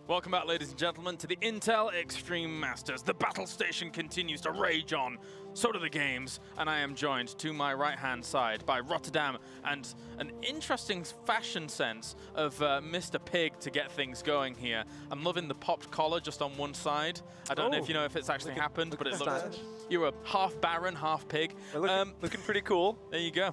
Welcome back, ladies and gentlemen, to the Intel Extreme Masters. The battle station continues to rage on, so do the games, and I am joined to my right-hand side by Rotterdam and an interesting fashion sense of Mr. Pig to get things going here. I'm loving the popped collar just on one side. I don't know if you know if it's actually happened, but it looks... You're a half Baron, half Pig. Looking pretty cool. There you go.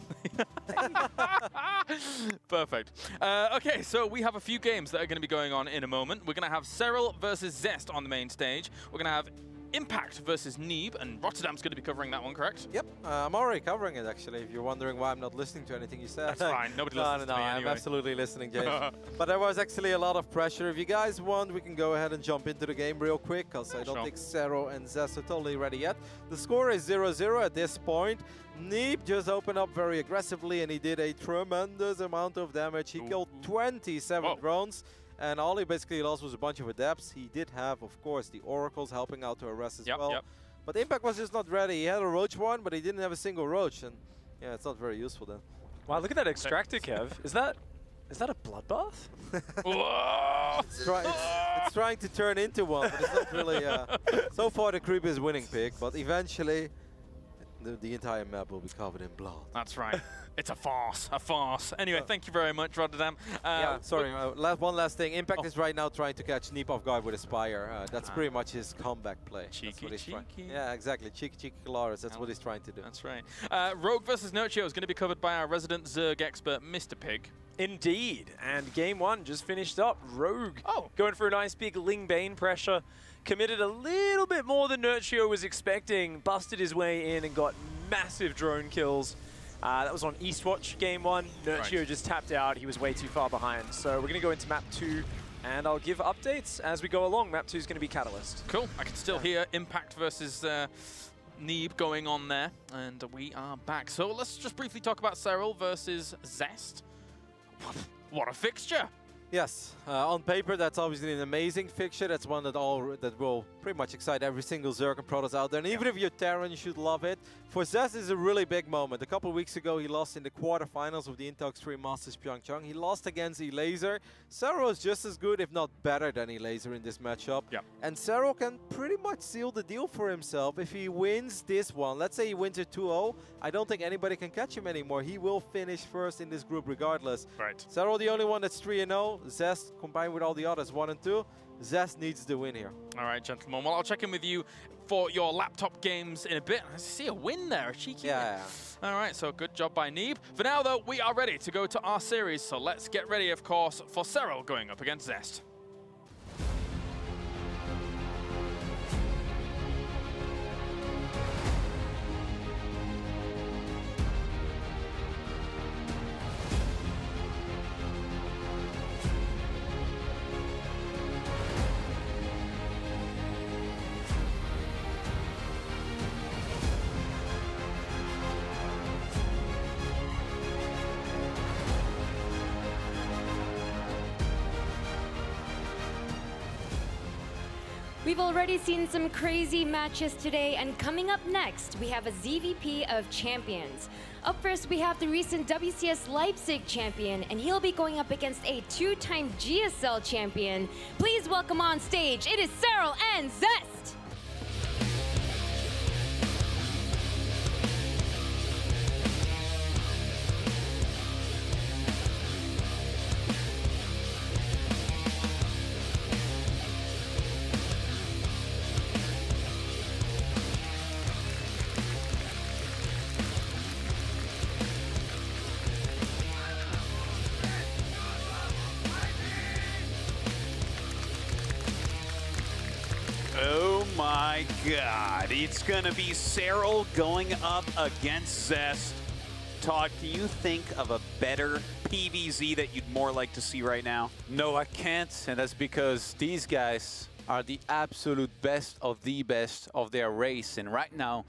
Perfect. Okay, so we have a few games that are going to be going on in a moment. We're going to have Serral versus Zest on the main stage. We're going to have Impact versus Neeb, and Rotterdam's going to be covering that one, correct? Yep, I'm already covering it, actually, if you're wondering why I'm not listening to anything you said. That's fine, nobody listens to me I'm anyway. absolutely listening, James. But there was actually a lot of pressure. If you guys want, we can go ahead and jump into the game real quick, because I don't think Serral and Zest are totally ready yet. The score is 0-0 at this point. Neeb just opened up very aggressively, and he did a tremendous amount of damage. He killed 27 drones. And all he basically lost was a bunch of adepts. He did have, of course, the oracles helping out to arrest as well. But Impact was just not ready. He had a roach one, but he didn't have a single roach. And yeah, it's not very useful then. Wow, look at that extractor, Kev. Is that a bloodbath? It's trying to turn into one, but it's not really... so far, the creep is winning, Pig. But eventually, the entire map will be covered in blood. That's right. It's a farce, a farce. Anyway, thank you very much, Rotterdam. Yeah, sorry, one last thing. Impact is right now trying to catch Neeb off guard with a Spire. That's pretty much his comeback play. Cheeky. Yeah, exactly. Cheeky Kaelaris. That's what he's trying to do. That's right. Rogue versus Nurtio is going to be covered by our resident Zerg expert, Mr. Pig. Indeed. And game one just finished up. Rogue going for a nice big Ling Bane pressure. Committed a little bit more than Nurtio was expecting. Busted his way in and got massive drone kills. That was on Eastwatch game one. Nurtio just tapped out. He was way too far behind. So we're going to go into map 2, and I'll give updates as we go along. Map 2 is going to be Catalyst. Cool. I can still hear Impact versus Neeb going on there, and we are back. So let's just briefly talk about Serral versus Zest. What a fixture! Yes, on paper that's obviously an amazing fixture. That's one that will pretty much excite every single Zerg and Protoss out there. And even if you're Terran, you should love it. For Zest, is a really big moment. A couple of weeks ago, he lost in the quarterfinals of the Intel Extreme Masters Pyeongchang. He lost against Elaser. Serral is just as good, if not better, than Elaser in this matchup. And Serral can pretty much seal the deal for himself if he wins this one. Let's say he wins it 2-0. I don't think anybody can catch him anymore. He will finish first in this group regardless. Serral, the only one that's 3-0. Zest combined with all the others 1 and 2. Zest needs the win here. All right, gentlemen. Well, I'll check in with you for your laptop games in a bit. I see a win there, a cheeky win. All right, so good job by Neeb. For now, though, we are ready to go to our series. So let's get ready, of course, for Serral going up against Zest. We've already seen some crazy matches today, and coming up next, we have a ZVP of Champions. Up first, we have the recent WCS Leipzig champion, and he'll be going up against a 2-time GSL champion. Please welcome on stage, it is Serral and Zest! Oh my god, it's gonna be Serral going up against Zest. Todd, can you think of a better PvZ that you'd more like to see right now? No, I can't, and that's because these guys are the absolute best of their race. And right now,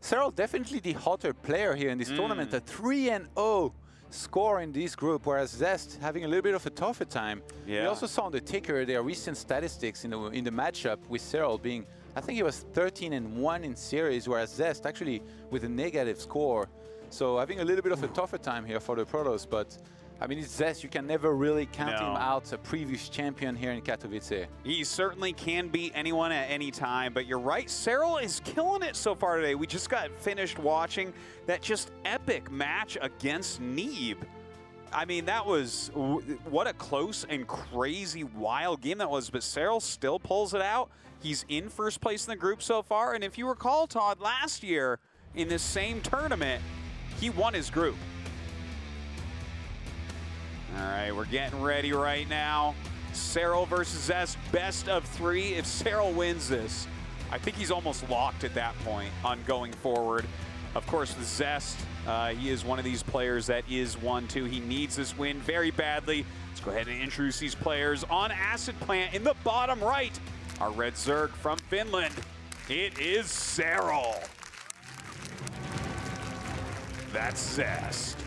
Serral definitely the hotter player here in this tournament, a 3-0 score in this group, whereas Zest having a little bit of a tougher time. We also saw on the ticker their recent statistics in the matchup with Serral being, I think he was 13-1 in series, whereas Zest actually with a negative score. So having a little bit of a tougher time here for the Protoss, but I mean, it's Zest. You can never really count him out, a previous champion here in Katowice. He certainly can beat anyone at any time, but you're right, Serral is killing it so far today. We just got finished watching that just epic match against Neeb. I mean, that was, what a close and crazy, wild game that was, but Serral still pulls it out. He's in first place in the group so far, and if you recall, Todd, last year in this same tournament, he won his group. All right, we're getting ready right now. Serral versus Zest, best of 3. If Serral wins this, I think he's almost locked at that point on going forward. Of course, the Zest, he is one of these players that is 1-2. He needs this win very badly. Let's go ahead and introduce these players. On Acid Plant in the bottom right, our red Zerg from Finland. It is Serral. That's Zest.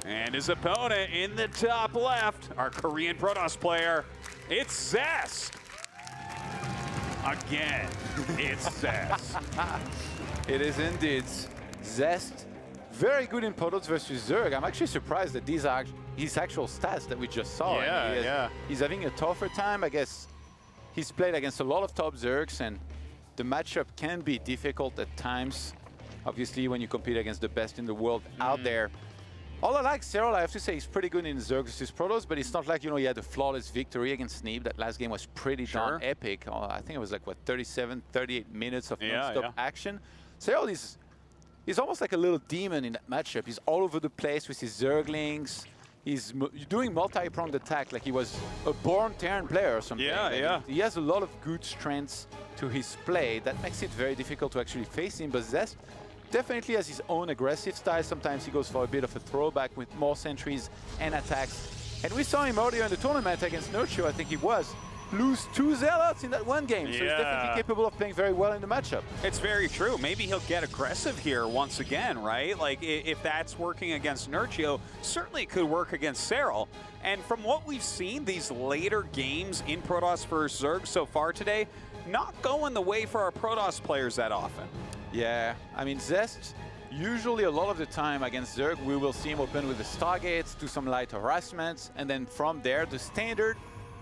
And his opponent in the top left, our Korean Protoss player, it's Zest. Again, it's Zest. It is indeed Zest. Very good in Protoss versus Zerg. I'm actually surprised that these are his actual stats that we just saw. Yeah, He's having a tougher time. I guess he's played against a lot of top Zergs, and the matchup can be difficult at times. Obviously, when you compete against the best in the world out there. All I like, Serral, I have to say, he's pretty good in Zerg versus Protoss, but it's not like, you know, he had a flawless victory against Neeb. That last game was pretty darn epic. I think it was like, what, 37, 38 minutes of non-stop action. Serral he's almost like a little demon in that matchup. He's all over the place with his Zerglings. He's doing multi-pronged attack like he was a born Terran player or something. He has a lot of good strengths to his play. That makes it very difficult to actually face him, but Zest definitely has his own aggressive style. Sometimes he goes for a bit of a throwback with more sentries and attacks. And we saw him earlier in the tournament against Nurture, I think he was, lose 2 Zealots in that one game. So he's definitely capable of playing very well in the matchup. It's very true. Maybe he'll get aggressive here once again, right? Like, if that's working against Nurture, certainly it could work against Serral. And from what we've seen, these later games in Protoss vs. Zerg so far today, not going the way for our Protoss players that often. Yeah, I mean, Zest, usually a lot of the time against Zerg, we will see him open with the Stargates, do some light harassments, and then from there, the standard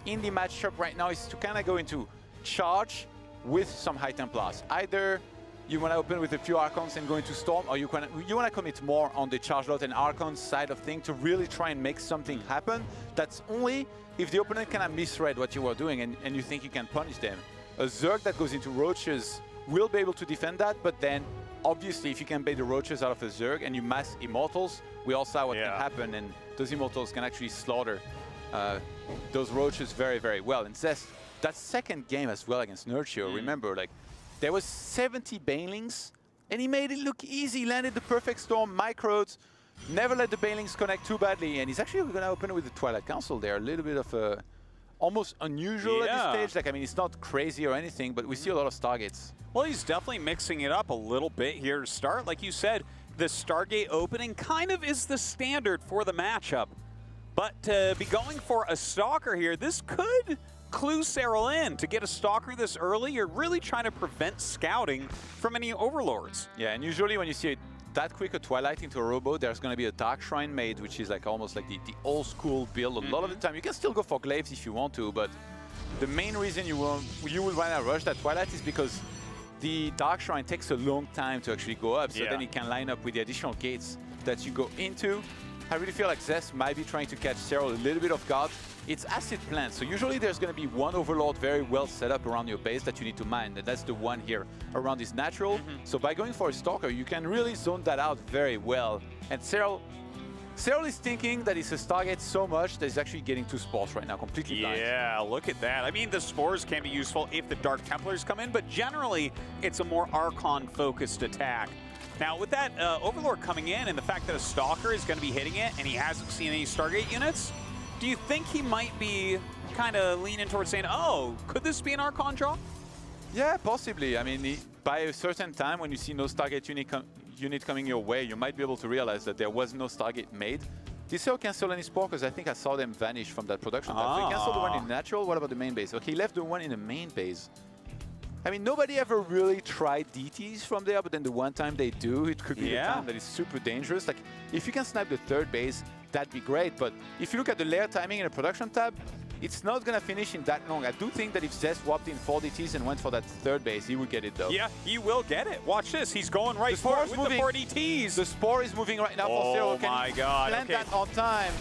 in the matchup right now is to kind of go into charge with some High Templars. Either you want to open with a few Archons and go into Storm, or you want to commit more on the Charge Lot and Archon side of things to really try and make something happen. That's only if the opponent kind of misread what you were doing and you think you can punish them. A Zerg that goes into Roaches will be able to defend that, but then obviously if you can bait the Roaches out of a Zerg and you mass Immortals, we all saw what can happen, and those Immortals can actually slaughter those Roaches very, very well. And Zest, that second game as well against Nurture, remember, like, there was 70 Banelings, and he made it look easy, landed the perfect storm, microed, never let the Banelings connect too badly, and he's actually going to open with the Twilight Council there, a little bit of a almost unusual at this stage. Like, I mean, it's not crazy or anything, but we see a lot of Stargates. Well, he's definitely mixing it up a little bit here to start. Like you said, the Stargate opening kind of is the standard for the matchup. But to be going for a Stalker here, this could clue Serral in. To get a Stalker this early, you're really trying to prevent scouting from any Overlords. Yeah, and usually when you see that quick a Twilight into a Robo, there's going to be a Dark Shrine made, which is like almost like the old school build. A lot of the time, you can still go for Glaives if you want to, but the main reason you will want to rush that Twilight is because the Dark Shrine takes a long time to actually go up, so then it can line up with the additional gates that you go into. I really feel like Zest might be trying to catch Serral a little bit off guard. It's Acid Plant, so usually there's going to be one Overlord very well set up around your base that you need to mine, and that's the one here around this natural. So by going for a Stalker, you can really zone that out very well. And Serral is thinking that it's a Stargate so much that he's actually getting 2 Spores right now, completely blind. Yeah, look at that. I mean, the Spores can be useful if the Dark Templars come in, but generally, it's a more Archon-focused attack. Now, with that Overlord coming in and the fact that a Stalker is going to be hitting it and he hasn't seen any Stargate units, do you think he might be kind of leaning towards saying, oh, could this be an Archon draw? Yeah, possibly. I mean, by a certain time when you see no Stargate unit coming your way, you might be able to realize that there was no Stargate made. Did Serral cancel any Spore? Because I think I saw them vanish from that production. So he canceled the one in natural. What about the main base? Okay, he left the one in the main base. I mean, nobody ever really tried DTs from there, but then the one time they do, it could be the time that is super dangerous. Like, if you can snipe the third base, that'd be great. But if you look at the layer timing in the production tab, it's not going to finish in that long. I do think that if Zest swapped in 4 DTs and went for that third base, he would get it, though. Yeah, he will get it. Watch this. He's going right for it with the 4 DTs. The Spore is moving right now for Serral. Oh, my God. Plant that on time.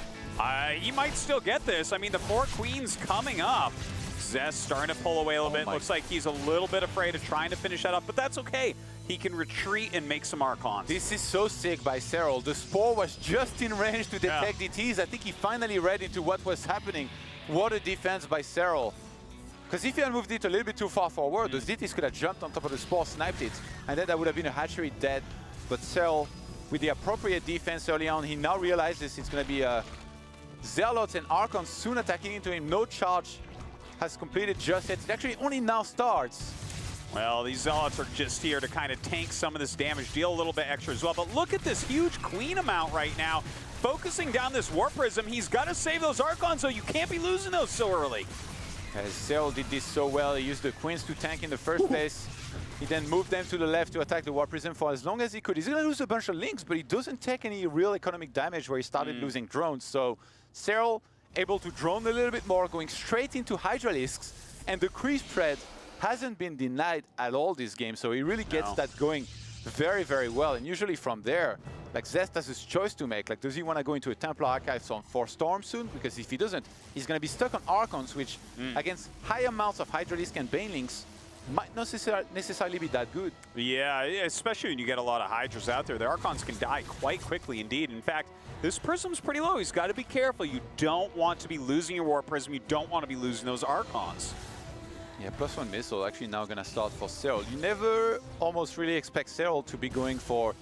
He might still get this. I mean, the 4 Queens coming up. Zest starting to pull away a little bit. Looks like he's a little bit afraid of trying to finish that up, but that's okay. He can retreat and make some Archons. This is so sick by Serral. The Spore was just in range to detect DTs. I think he finally read into what was happening. What a defense by Serral. Because if he had moved it a little bit too far forward, those DTs could have jumped on top of the Spore, sniped it, and then that would have been a hatchery dead. But Serral, with the appropriate defense early on, he now realizes it's going to be Zealots and Archons soon attacking into him. No charge has completed just yet. It actually only now starts. Well, these Zealots are just here to kind of tank some of this damage, deal a little bit extra as well. But look at this huge Queen amount right now. Focusing down this Warp Prism, he's got to save those Archons, so you can't be losing those so early. As Serral did this so well, he used the Queens to tank in the first place. He then moved them to the left to attack the Warp Prism for as long as he could. He's going to lose a bunch of links, but he doesn't take any real economic damage where he started losing drones. So Serral able to drone a little bit more, going straight into Hydralisks, and the creep spread hasn't been denied at all this game, so he really gets that going very, very well. And usually from there, like Zest has his choice to make. Like, does he want to go into a Templar Archives on 4 Storm soon? Because if he doesn't, he's going to be stuck on Archons, which against high amounts of Hydralisk and Banelings might not necessarily be that good. Yeah, especially when you get a lot of Hydras out there. The Archons can die quite quickly indeed. In fact, this Prism's pretty low. He's got to be careful. You don't want to be losing your Warp Prism. You don't want to be losing those Archons. Yeah, +1 missile actually now going to start for Serral. You never almost really expect Serral to be going for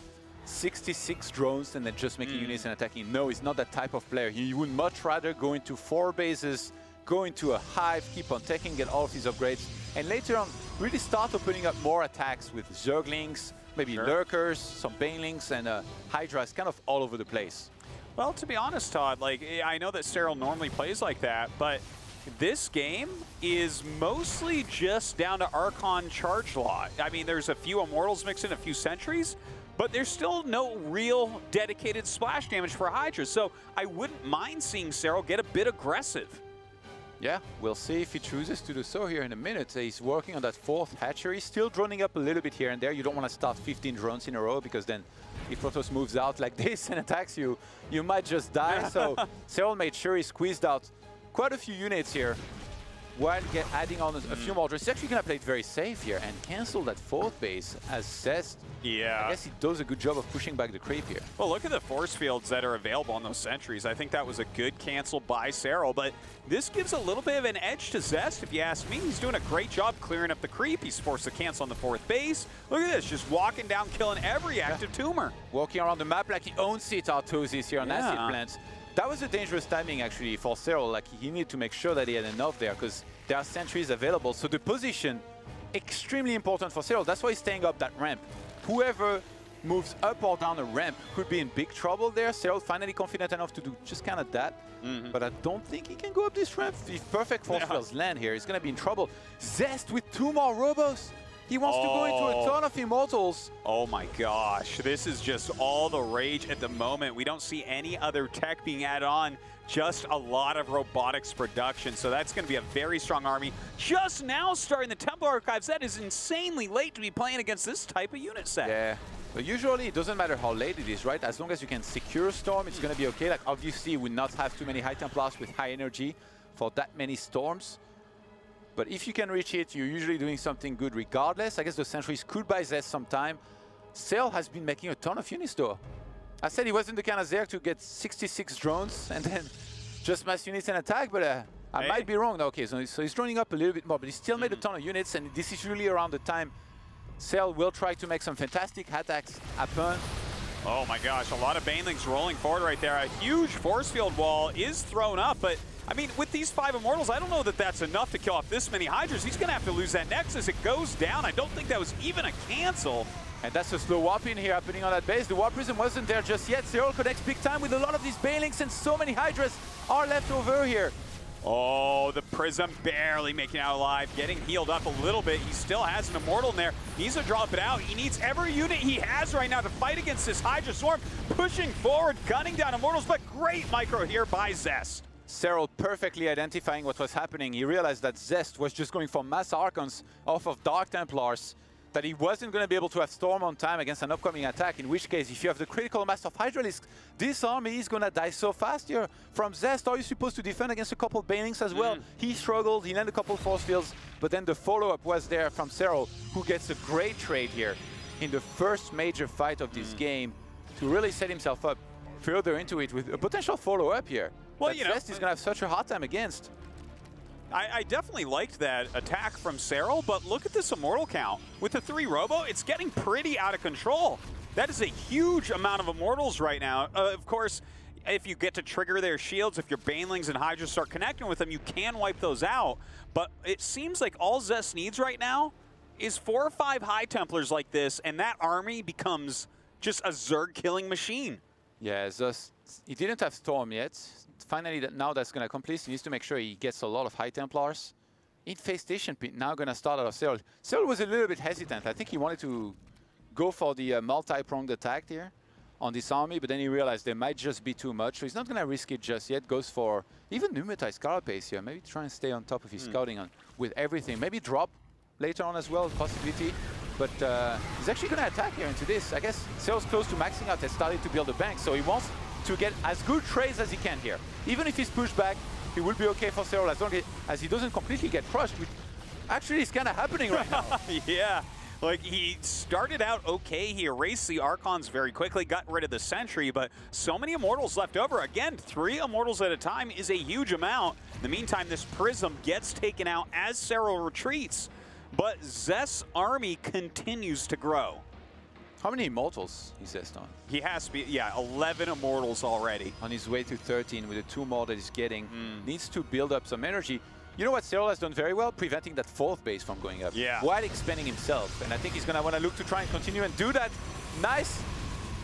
66 drones and then just making units and attacking. No, he's not that type of player. He would much rather go into 4 bases, go into a hive, keep on taking, get all of his upgrades, and later on really start opening up more attacks with Zerglings, maybe Lurkers, some Banelings, and Hydras kind of all over the place. Well, to be honest, Todd, like, I know that Serral normally plays like that, but this game is mostly just down to Archon charge lot. I mean, there's a few Immortals mixed in, a few Sentries, but there's still no real dedicated splash damage for Hydra. So I wouldn't mind seeing Serral get a bit aggressive. Yeah, we'll see if he chooses to do so here in a minute. He's working on that 4th hatchery, still droning up a little bit here and there. You don't want to start 15 drones in a row, because then if Protoss moves out like this and attacks you, you might just die. So Serral made sure he squeezed out quite a few units here while adding on a few more drones. He's actually going to play it very safe here and cancel that 4th base as Zest. Yeah. I guess he does a good job of pushing back the creep here. Well, look at the force fields that are available on those sentries. I think that was a good cancel by Serral, but this gives a little bit of an edge to Zest, if you ask me. He's doing a great job clearing up the creep. He's forced to cancel on the 4th base. Look at this, just walking down, killing every active tumor. Walking around the map like he owns it, Artosis here on Acid Plants. That was a dangerous timing, actually, for Serral. Like, he needed to make sure that he had enough there, because there are sentries available. So the position, extremely important for Serral. That's why he's staying up that ramp. Whoever moves up or down a ramp could be in big trouble there. Serral finally confident enough to do just kind of that. But I don't think he can go up this ramp. If perfect force fields land here, he's going to be in trouble. Zest with 2 more Robos. He wants to go into a ton of Immortals. Oh my gosh, this is just all the rage at the moment. We don't see any other tech being added on, just a lot of robotics production. So that's going to be a very strong army. Just now starting the Templar Archives. That is insanely late to be playing against this type of unit set. Yeah, but usually it doesn't matter how late it is, right? As long as you can secure Storm, it's going to be okay. Like, obviously, you will not have too many High Templars with high energy for that many Storms. But if you can reach it, you're usually doing something good regardless. I guess the sentries could buy Zest some time. Serral has been making a ton of units though. I said he wasn't the kind of Zerg to get 66 drones and then just mass units and attack, but I might be wrong. Okay, so he's droning up a little bit more, but he still made a ton of units, and this is really around the time Serral will try to make some fantastic attacks happen. Oh my gosh, a lot of Banelings rolling forward right there. A huge force field wall is thrown up, but I mean, with these 5 Immortals, I don't know that that's enough to kill off this many Hydras. He's going to have to lose that Nexus. It goes down. I don't think that was even a cancel. And that's a slow warp in here happening on that base. The Warp Prism wasn't there just yet. Serral connects big time with a lot of these Banelings, and so many Hydras are left over here. Oh, the Prism barely making it out alive, getting healed up a little bit. He still has an Immortal in there. Needs to drop it out. He needs every unit he has right now to fight against this Hydra Swarm. Pushing forward, gunning down Immortals, but great micro here by Zest. Serral perfectly identifying what was happening. He realized that Zest was just going for mass Archons off of Dark Templars, that he wasn't going to be able to have Storm on time against an upcoming attack, in which case, if you have the critical mass of Hydralisk, this army is going to die so fast here. From Zest, are you supposed to defend against a couple Banelings as well? He struggled, he landed a couple force fields, but then the follow-up was there from Serral, who gets a great trade here in the first major fight of this game to really set himself up further into it with a potential follow-up here. Well, you know, Zest is going to have such a hard time against. I definitely liked that attack from Serral, but look at this Immortal count. With the 3 Robo, it's getting pretty out of control. That is a huge amount of Immortals right now. Of course, if you get to trigger their shields, if your Banelings and Hydras start connecting with them, you can wipe those out. But it seems like all Zest needs right now is 4 or 5 High Templars like this, and that army becomes just a Zerg-killing machine. Yeah, Zest, he didn't have Storm yet. Finally, now that's going to complete. He needs to make sure he gets a lot of High Templars. Infestation Pit now going to start out of Serral. Serral was a little bit hesitant. I think he wanted to go for the multi-pronged attack here on this army, but then he realized there might just be too much, so he's not going to risk it just yet. Goes for even pneumatized carapace here. Maybe try and stay on top of his scouting with everything. Maybe drop later on as well, possibility. But he's actually going to attack here into this. I guess Serral's close to maxing out, has started to build a bank, so he wants to get as good trades as he can here. Even if he's pushed back, he will be okay for Serral as long as he doesn't completely get crushed, which actually is kind of happening right now. Yeah, like he started out okay. He erased the Archons very quickly, got rid of the Sentry, but so many Immortals left over. Again, 3 Immortals at a time is a huge amount. In the meantime, this Prism gets taken out as Serral retreats, but Zest's army continues to grow. How many Immortals is Zest on? He has to be, yeah, 11 Immortals already. On his way to 13 with the 2 more that he's getting. Needs to build up some energy. You know what Serral has done very well? Preventing that 4th base from going up. Yeah. While expanding himself. And I think he's going to want to look to try and continue and do that. Nice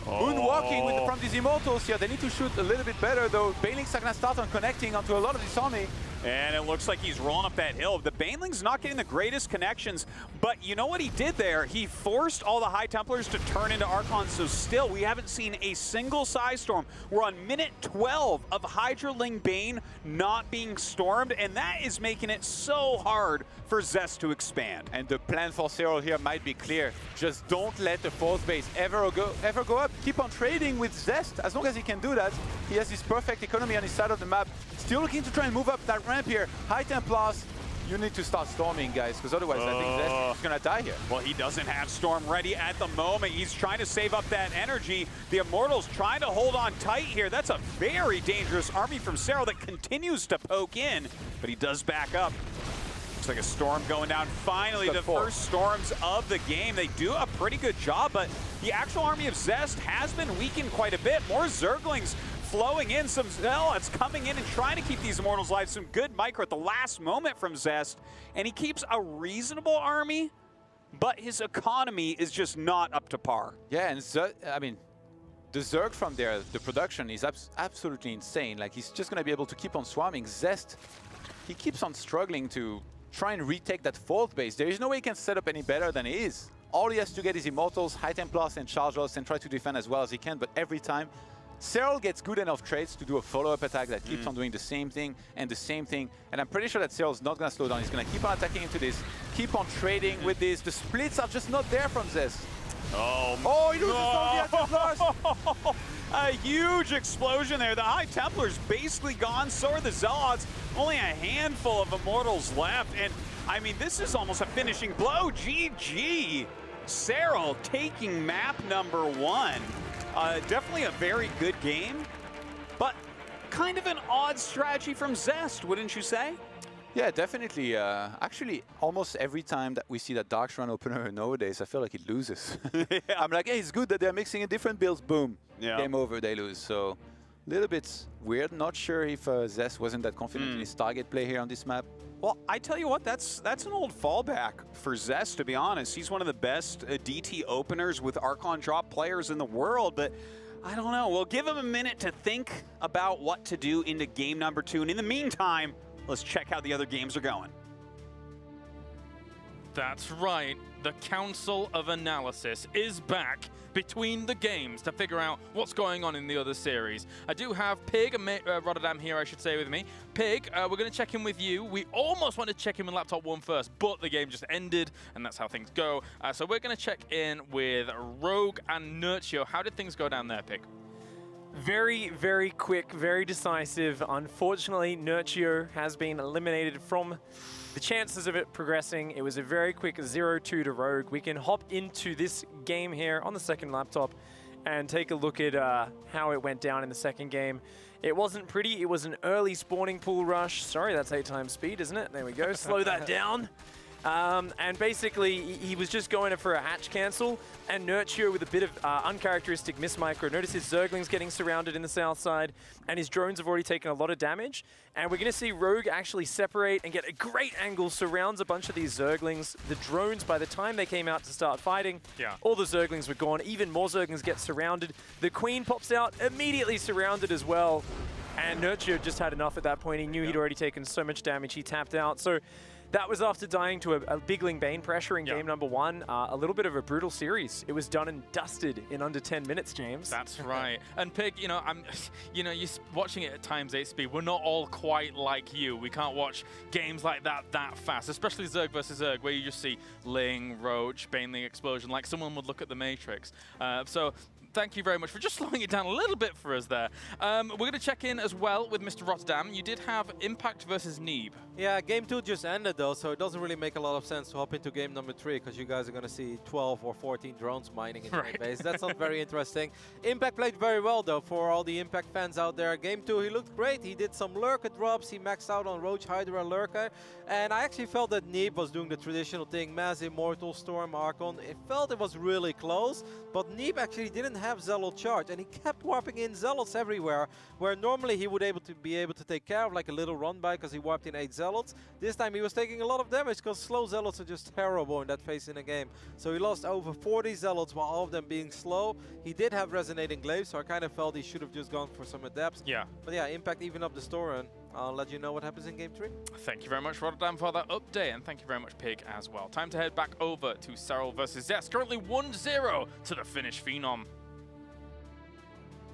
moonwalking from these Immortals here. They need to shoot a little bit better, though. Banelings are going to start on connecting onto a lot of this army. And it looks like he's rolling up that hill. The Baneling's not getting the greatest connections, but you know what he did there? He forced all the High Templars to turn into Archons, so still we haven't seen a single Psy Storm. We're on minute 12 of Hydraling Bane not being stormed, and that is making it so hard for Zest to expand. And the plan for Serral here might be clear. Just don't let the 4th base ever go up. Keep on trading with Zest. As long as he can do that, he has this perfect economy on his side of the map. Still looking to try and move up that ramp here. High Templars, you need to start storming, guys, because otherwise I think Zest is going to die here. Well, he doesn't have Storm ready at the moment. He's trying to save up that energy. The Immortals trying to hold on tight here. That's a very dangerous army from Serral that continues to poke in, but he does back up. Looks like a Storm going down. Finally, the first Storms of the game. They do a pretty good job, but the actual army of Zest has been weakened quite a bit. More Zerglings flowing in, some Zealots coming in and trying to keep these Immortals alive. Some good micro at the last moment from Zest, and he keeps a reasonable army, but his economy is just not up to par. Yeah, and I mean, the Zerg from there, the production is absolutely insane. Like, he's just going to be able to keep on swarming. Zest, he keeps on struggling to try and retake that 4th base. There is no way he can set up any better than he is. All he has to get is Immortals, High Templars, and Chargers, and try to defend as well as he can, but every time, Serral gets good enough trades to do a follow-up attack that keeps on doing the same thing and the same thing. And I'm pretty sure that Serral's not going to slow down. He's going to keep on attacking into this, keep on trading with this. The splits are just not there from Zest. Oh, he loses all the Templars. A huge explosion there. The High Templars basically gone. So are the Zealots. Only a handful of Immortals left. And, I mean, this is almost a finishing blow. GG. Serral taking map number 1. Definitely a very good game, but kind of an odd strategy from Zest, wouldn't you say? Yeah, definitely. Actually, almost every time that we see that Darkstrand opener nowadays, I feel like it loses. Yeah. I'm like, hey, it's good that they're mixing in different builds. Boom. Yeah. Game over, they lose. So a little bit weird. Not sure if Zest wasn't that confident in his target play here on this map. Well, I tell you what, that's an old fallback for Zest, to be honest. He's one of the best DT openers with Archon drop players in the world, but I don't know. We'll give him a minute to think about what to do into game number 2. And in the meantime, let's check how the other games are going. That's right. The Council of Analysis is back between the games to figure out what's going on in the other series. I do have Pig and Rotterdam here, I should say, with me. Pig, we're going to check in with you. We almost want to check in with Laptop 1 first, but the game just ended, and that's how things go. So we're going to check in with Rogue and Nurtio. How did things go down there, Pig? Very, very quick, very decisive. Unfortunately, Nurtio has been eliminated from the chances of it progressing. It was a very quick 0-2 to Rogue. We can hop into this game here on the second laptop and take a look at how it went down in the second game. It wasn't pretty. It was an early spawning pool rush. Sorry, that's 8 times speed, isn't it? There we go. Slow that down. And basically, he was just going for a hatch cancel, and Nurtio with a bit of uncharacteristic mismicro. Notice his Zerglings getting surrounded in the south side, and his drones have already taken a lot of damage. And we're going to see Rogue actually separate and get a great angle, surrounds a bunch of these Zerglings. The drones, by the time they came out to start fighting, all the Zerglings were gone. Even more Zerglings get surrounded. The Queen pops out, immediately surrounded as well. And Nurtio just had enough at that point. He knew he'd already taken so much damage, he tapped out. So that was after dying to a big Ling Bane pressure in game number 1. A little bit of a brutal series. It was done and dusted in under 10 minutes, James. That's right. And Pig, you know, you're watching it at ×8 speed. We're not all quite like you. We can't watch games like that fast, especially Zerg versus Zerg, where you just see Ling, Roach, Baneling explosion, like someone would look at the Matrix. So thank you very much for just slowing it down a little bit for us there. We're going to check in as well with Mr. Rotterdam. You did have Impact versus Neeb. Yeah, game 2 just ended though, so it doesn't really make a lot of sense to hop into game number 3 because you guys are going to see 12 or 14 drones mining in your base. That's not very interesting. Impact played very well though for all the Impact fans out there. Game 2 he looked great. He did some lurker drops. He maxed out on Roach, Hydra, lurker. And I actually felt that Neeb was doing the traditional thing, Mass Immortal, Storm, Archon. It felt it was really close, but Neeb actually didn't have Zealot charge and he kept warping in Zealots everywhere, where normally he would be able to take care of like a little run by because he warped in 8 Zealots. This time he was taking a lot of damage because slow Zealots are just terrible in that phase in the game. So he lost over 40 Zealots while all of them being slow. He did have Resonating Glaive, so I kind of felt he should have just gone for some adepts. Yeah. But yeah, Impact even up the store, and I'll let you know what happens in game 3. Thank you very much, Rotterdam, for that update, and thank you very much, Pig, as well. Time to head back over to Serral versus Zest. Currently 1-0 to the Finnish Phenom.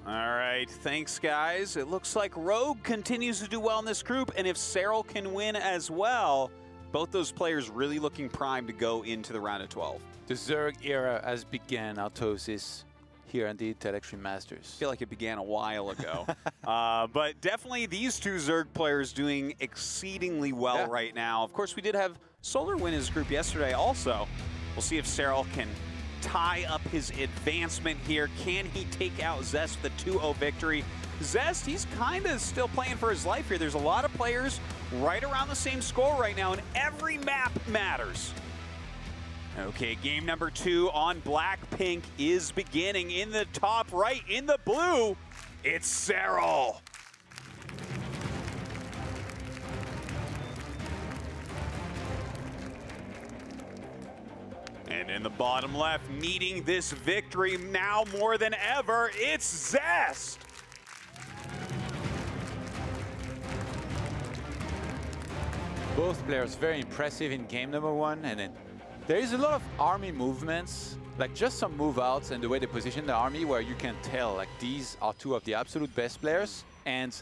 All right, thanks, guys. It looks like Rogue continues to do well in this group, and if Serral can win as well, both those players really looking primed to go into the round of 12. The Zerg era has began, Artosis, here in the Intel Extreme Masters. I feel like it began a while ago. But definitely these two Zerg players doing exceedingly well right now. Of course, we did have Solar win his group yesterday also. We'll see if Serral can tie up his advancement here. Can he take out Zest with a 2-0 victory? Zest, he's kind of still playing for his life here. There's a lot of players right around the same score right now, and every map matters. Okay, game number 2 on Black-Pink is beginning. In the top right, in the blue, it's Serral. And in the bottom left, needing this victory now more than ever, it's Zest. Both players very impressive in game number 1, and then there is a lot of army movements, like just some move outs and the way they position the army where you can tell like these are two of the absolute best players. And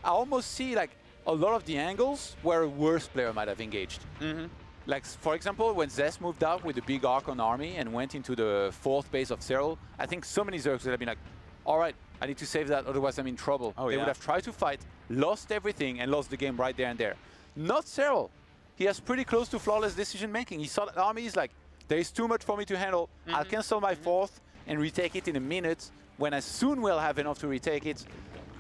I almost see like a lot of the angles where a worse player might have engaged. Like, for example, when Zest moved out with the big Archon army and went into the 4th base of Serral, I think so many Zergs would have been like, all right, I need to save that, otherwise I'm in trouble. They would have tried to fight, lost everything, and lost the game right there and there. Not Serral. He has pretty close to flawless decision-making. He saw that army is like, there is too much for me to handle. I'll cancel my 4th and retake it in a minute, when I soon will have enough to retake it.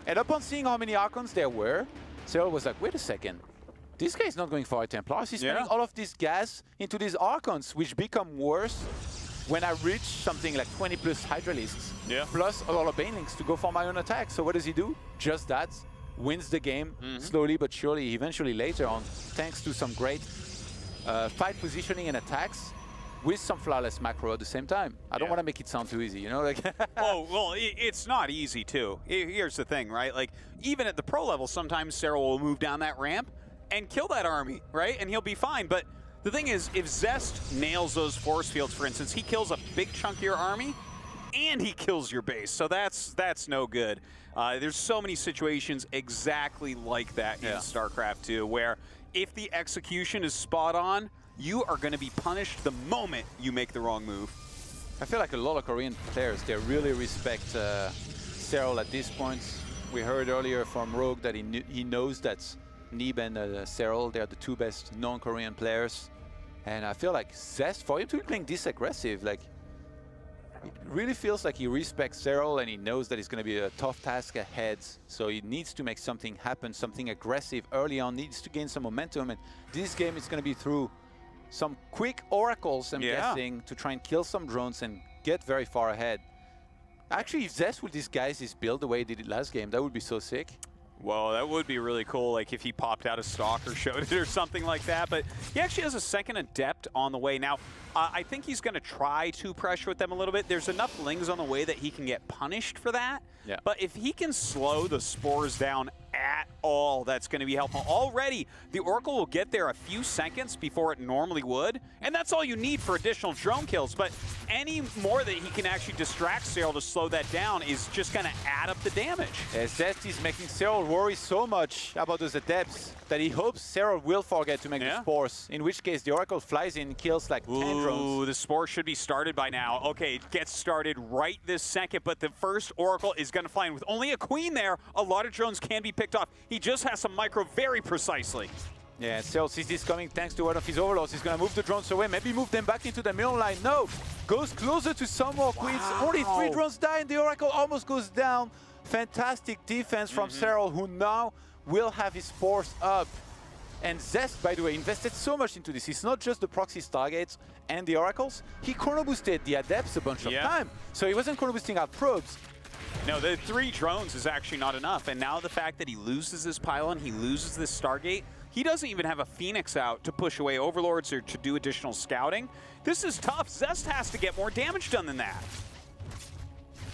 And upon seeing how many Archons there were, Serral was like, wait a second. This guy is not going for a Templars. He's spending all of this gas into these Archons, which become worse when I reach something like 20 plus Hydralisks, plus a lot of Banelings to go for my own attack. So what does he do? Just that. Wins the game slowly but surely, eventually later on, thanks to some great fight positioning and attacks with some flawless macro at the same time. I don't want to make it sound too easy, you know? Like oh, well, it's not easy, too. Here's the thing, right? Like, even at the pro level, sometimes Serral will move down that ramp, and kill that army, right? And he'll be fine. But the thing is, if Zest nails those force fields, for instance, he kills a big chunk of your army, and he kills your base. So that's no good. There's so many situations exactly like that in StarCraft 2, where if the execution is spot on, you are going to be punished the moment you make the wrong move. I feel like a lot of Korean players, they really respect Serral at this point. We heard earlier from Rogue that he knows that Neeb and Serral, they're the two best non-Korean players. And I feel like Zest, for him to be playing this aggressive, like, it really feels like he respects Serral and he knows that it's going to be a tough task ahead. So he needs to make something happen, something aggressive early on, needs to gain some momentum. And this game is going to be through some quick oracles, I'm guessing, to try and kill some drones and get very far ahead. Actually, if Zest would disguise his build the way he did it last game, that would be so sick. Whoa, that would be really cool, like if he popped out a stock or showed it or something like that. But he actually has a second adept on the way. Now, I think he's going to try to pressure with them a little bit. There's enough lings on the way that he can get punished for that. Yeah. But if he can slow the spores down at all, that's going to be helpful. Already, the Oracle will get there a few seconds before it normally would, and that's all you need for additional drone kills. But any more that he can actually distract Serral to slow that down is just going to add up the damage. Zest is making Serral worry so much about those adepts that he hopes Serral will forget to make the spores, in which case the Oracle flies in and kills like 10 drones. Ooh, the spore should be started by now. Okay, it gets started right this second, but the first Oracle is going to fly in. With only a queen there, a lot of drones can be picked off. He just has some micro very precisely. Yeah, Serral sees this coming thanks to one of his overlords. He's going to move the drones away, maybe move them back into the middle line. No, goes closer to some more queens. Only 3 drones die and the Oracle almost goes down. Fantastic defense from Serral, who now will have his spores up. And Zest, by the way, invested so much into this. It's not just the proxy stargates and the oracles. He chrono boosted the adepts a bunch of time. So he wasn't chrono boosting out probes. No, the 3 drones is actually not enough. And now the fact that he loses this pylon, he loses this stargate, he doesn't even have a Phoenix out to push away overlords or to do additional scouting. This is tough. Zest has to get more damage done than that.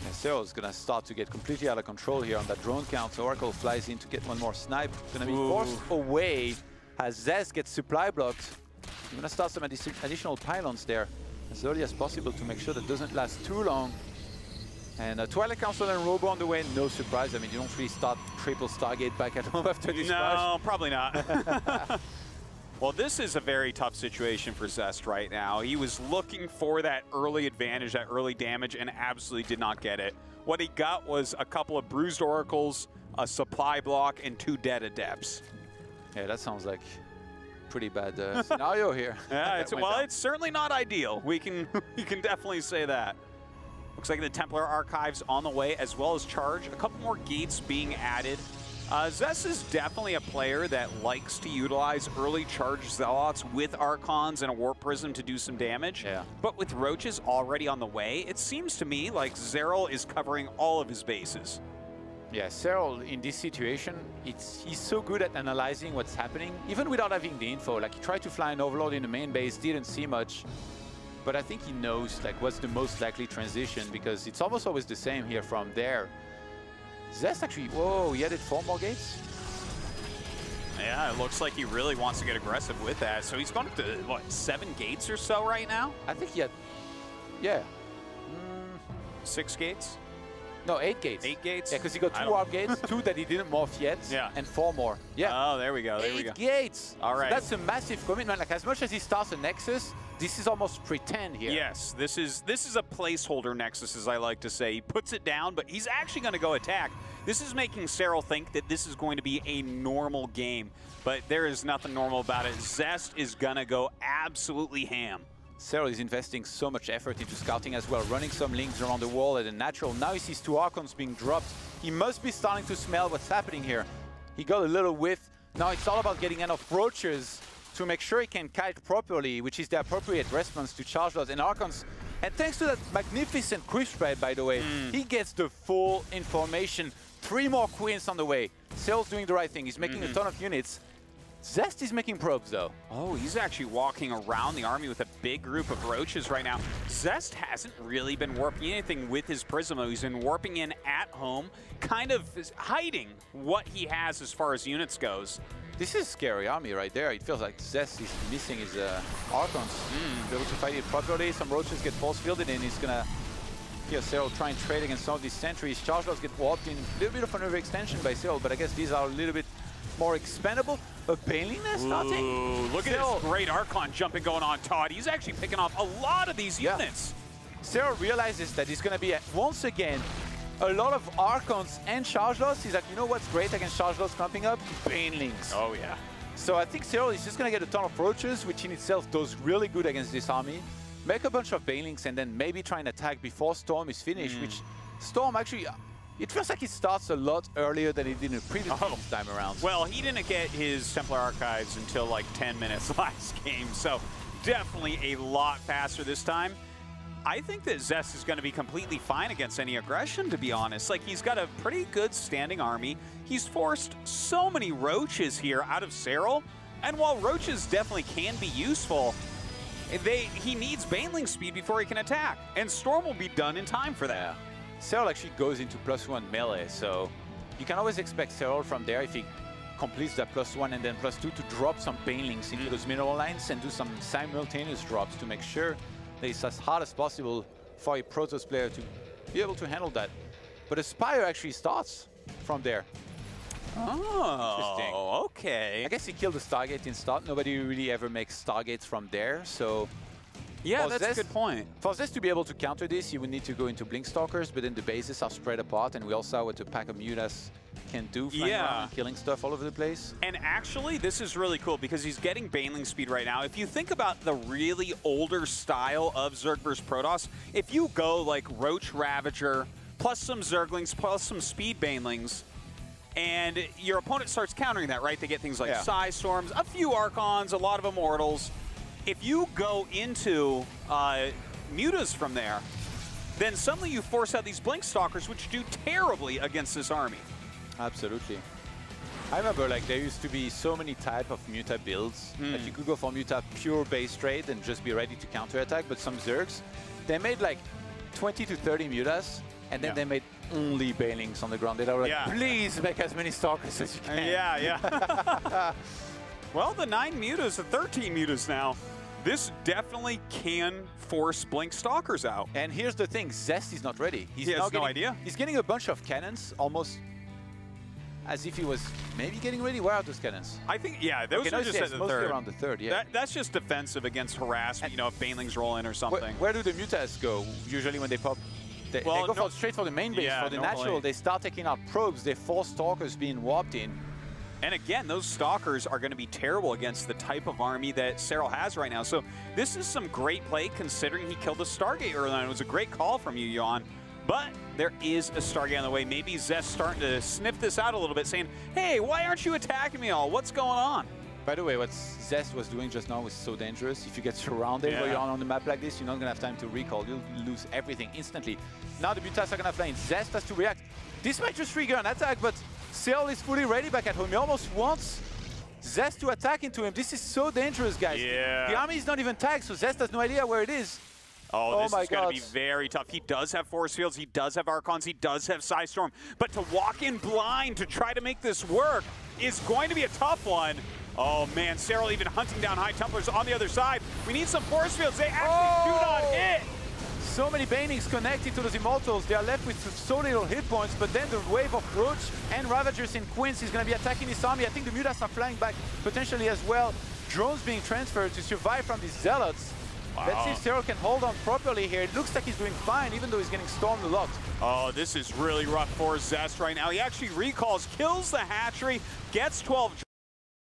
And Serral is going to start to get completely out of control here on that drone count. So Oracle flies in to get one more snipe. Going to be forced away as Zest gets supply blocked. I'm going to start some additional pylons there as early as possible to make sure that doesn't last too long. And Twilight Council and Robo on the way, no surprise. I mean, you don't really start triple Stargate back at home after this splash. No, probably not. Well, this is a very tough situation for Zest right now. He was looking for that early advantage, that early damage, and absolutely did not get it. What he got was a couple of bruised oracles, a supply block, and 2 dead adepts. Yeah, that sounds like pretty bad scenario here. Yeah, it's certainly not ideal. We can definitely say that. Looks like the Templar Archives on the way, as well as Charge. A couple more gates being added. Zest is definitely a player that likes to utilize early Charge Zealots with Archons and a Warp Prism to do some damage. Yeah. But with Roaches already on the way, it seems to me like Serral is covering all of his bases. Yeah, Serral in this situation, he's so good at analyzing what's happening, even without having the info. Like, he tried to fly an Overlord in the main base, didn't see much. But I think he knows like what's the most likely transition, because it's almost always the same here from there. Zest actually, whoa, he added 4 more gates? Yeah, it looks like he really wants to get aggressive with that. So he's gone up to, what, 7 gates or so right now? I think he had, yeah. 6 gates? No, 8 gates. 8 gates? Yeah, because he got 2 warp gates, 2 that he didn't morph yet, and 4 more. Yeah. Oh, there we go, there we go. 8 gates! All right. So that's a massive commitment. Like, as much as he starts a Nexus, this is almost pretend here. Yes, this is a placeholder Nexus, as I like to say. He puts it down, but he's actually going to go attack. This is making Serral think that this is going to be a normal game, but there is nothing normal about it. Zest is going to go absolutely ham. Serral is investing so much effort into scouting as well, running some links around the wall at a natural. Now he sees 2 Archons being dropped. He must be starting to smell what's happening here. He got a little whiff. Now it's all about getting enough Roaches to make sure he can kite properly, which is the appropriate response to charge loads and Archons. And thanks to that magnificent creep spread, by the way, he gets the full information. 3 more Queens on the way. Serral's doing the right thing. He's making a ton of units. Zest is making probes, though. Oh, he's actually walking around the army with a big group of Roaches right now. Zest hasn't really been warping anything with his Prism, though. He's been warping in at home, kind of hiding what he has as far as units goes. This is a scary army right there. It feels like Zest is missing his Archons. Be able to fight it properly. Some roaches get force fielded in. He's gonna hear Serral try and trade against some of these sentries. Charge lots get warped in. A little bit of an overextension by Serral, but I guess these are a little bit more expendable. A Baneling that's starting. Look at this great Archon jumping going on, Todd. He's actually picking off a lot of these units. Serral realizes that he's gonna be once again a lot of Archons and Charge Lots. He's like, you know what's great against Charge Lots coming up? Banelings. Oh, yeah. So I think Serral is just going to get a ton of roaches, which in itself does really good against this army. Make a bunch of Banelings and then maybe try and attack before Storm is finished, which Storm actually, it feels like it starts a lot earlier than it did in the previous time around. Well, he didn't get his Templar Archives until like 10 minutes last game, so definitely a lot faster this time. I think that Zest is going to be completely fine against any aggression, to be honest. Like, he's got a pretty good standing army. He's forced so many roaches here out of Serral, and while roaches definitely can be useful, he needs Baneling speed before he can attack, and Storm will be done in time for that. Serral actually goes into +1 melee, so you can always expect Serral from there if he completes that +1 and then +2 to drop some Banelings into those mineral lines and do some simultaneous drops to make sure that it's as hard as possible for a Protoss player to be able to handle that. But Aspire actually starts from there. Oh, okay. I guess he killed the Stargate in start. Nobody really ever makes Stargates from there, so... Yeah, that's a good point. For Zest to be able to counter this, you would need to go into Blink Stalkers, but then the bases are spread apart, and we all saw what the pack of Mutas can do, flying around and killing stuff all over the place. And actually, this is really cool because he's getting Baneling speed right now. If you think about the really older style of Zerg vs. Protoss, if you go like Roach Ravager, plus some Zerglings, plus some speed Banelings, and your opponent starts countering that, right? They get things like Psy Storms, a few Archons, a lot of Immortals. If you go into Mutas from there, then suddenly you force out these Blink Stalkers, which do terribly against this army. Absolutely. I remember like there used to be so many type of Muta builds that you could go for Muta pure base trade and just be ready to counterattack, but some Zergs, they made like 20 to 30 Mutas, and then they made only Banelings on the ground. They were like, please make as many Stalkers as you can. Well, the 9 Mutas, the 13 Mutas now. This definitely can force Blink Stalkers out. And here's the thing, Zest is not ready. He has no idea. He's getting a bunch of cannons, almost as if he was maybe getting ready. Where are those cannons? I think, those are just at the third. Around the third, That's just defensive against harassment, you know, if Banelings roll in or something. Where do the Mutas go? Usually when they pop, they go straight for the main base. For the natural, they start taking out probes. They force Stalkers being warped in. And again, those Stalkers are going to be terrible against the type of army that Serral has right now. So this is some great play considering he killed the Stargate early on. It was a great call from you, Yoan. But there is a Stargate on the way. Maybe Zest starting to sniff this out a little bit, saying, hey, why aren't you attacking me all? What's going on? By the way, what Zest was doing just now was so dangerous. If you get surrounded while you're on the map like this, you're not going to have time to recall. You'll lose everything instantly. Now the Mutas are going to fly in. Zest has to react. This might just trigger an attack, but Serral is fully ready back at home. He almost wants Zest to attack into him. This is so dangerous, guys. The army is not even tagged, so Zest has no idea where it is. Oh, this is going to be very tough. He does have force fields, he does have Archons, he does have Psy Storm, but to walk in blind to try to make this work is going to be a tough one. Oh man, Serral even hunting down High Templars on the other side. We need some force fields. They actually do not hit. So many Banelings connected to those Immortals. They are left with so little hit points, but then the wave of Roach and Ravagers in Queens is going to be attacking this army. I think the Mutas are flying back potentially as well. Drones being transferred to survive from these Zealots. Let's see if Serral can hold on properly here. It looks like he's doing fine, even though he's getting stormed a lot. Oh, this is really rough for Zest right now. He actually recalls, kills the hatchery, gets 12.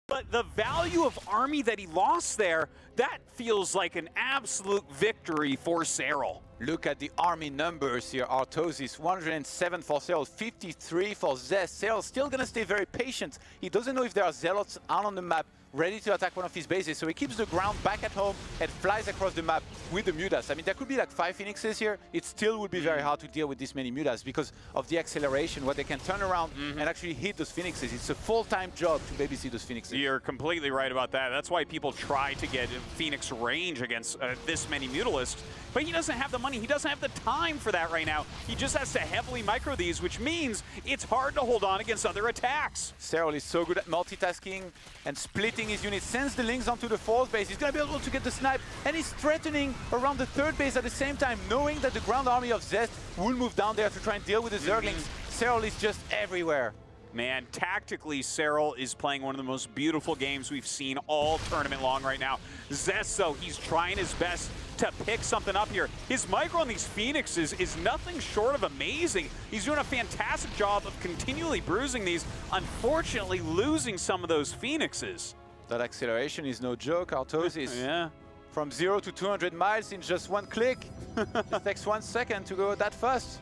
But the value of army that he lost there, that feels like an absolute victory for Serral. Look at the army numbers here. Artosis, 107 for Serral, 53 for Zest. Serral's still going to stay very patient. He doesn't know if there are Zealots out on the map ready to attack one of his bases. So he keeps the ground back at home and flies across the map with the Mutas. I mean, there could be like 5 Phoenixes here. It still would be very hard to deal with this many Mutas because of the acceleration, where they can turn around and actually hit those Phoenixes. It's a full-time job to babysit those Phoenixes. You're completely right about that. That's why people try to get Phoenix range against this many Mutalisks. But he doesn't have the money. He doesn't have the time for that right now. He just has to heavily micro these, which means it's hard to hold on against other attacks. Serral is so good at multitasking and splitting his units, sends the links onto the 4th base. He's going to be able to get the snipe, and he's threatening around the 3rd base at the same time, knowing that the ground army of Zest will move down there to try and deal with the Zerglings. Serral is just everywhere. Man, tactically, Serral is playing one of the most beautiful games we've seen all tournament long right now. Zest, though, he's trying his best to pick something up here. His micro on these Phoenixes is nothing short of amazing. He's doing a fantastic job of continually bruising these, unfortunately losing some of those Phoenixes. That acceleration is no joke, Artosis. Yeah. From 0 to 200 miles in just 1 click. It takes 1 second to go that fast.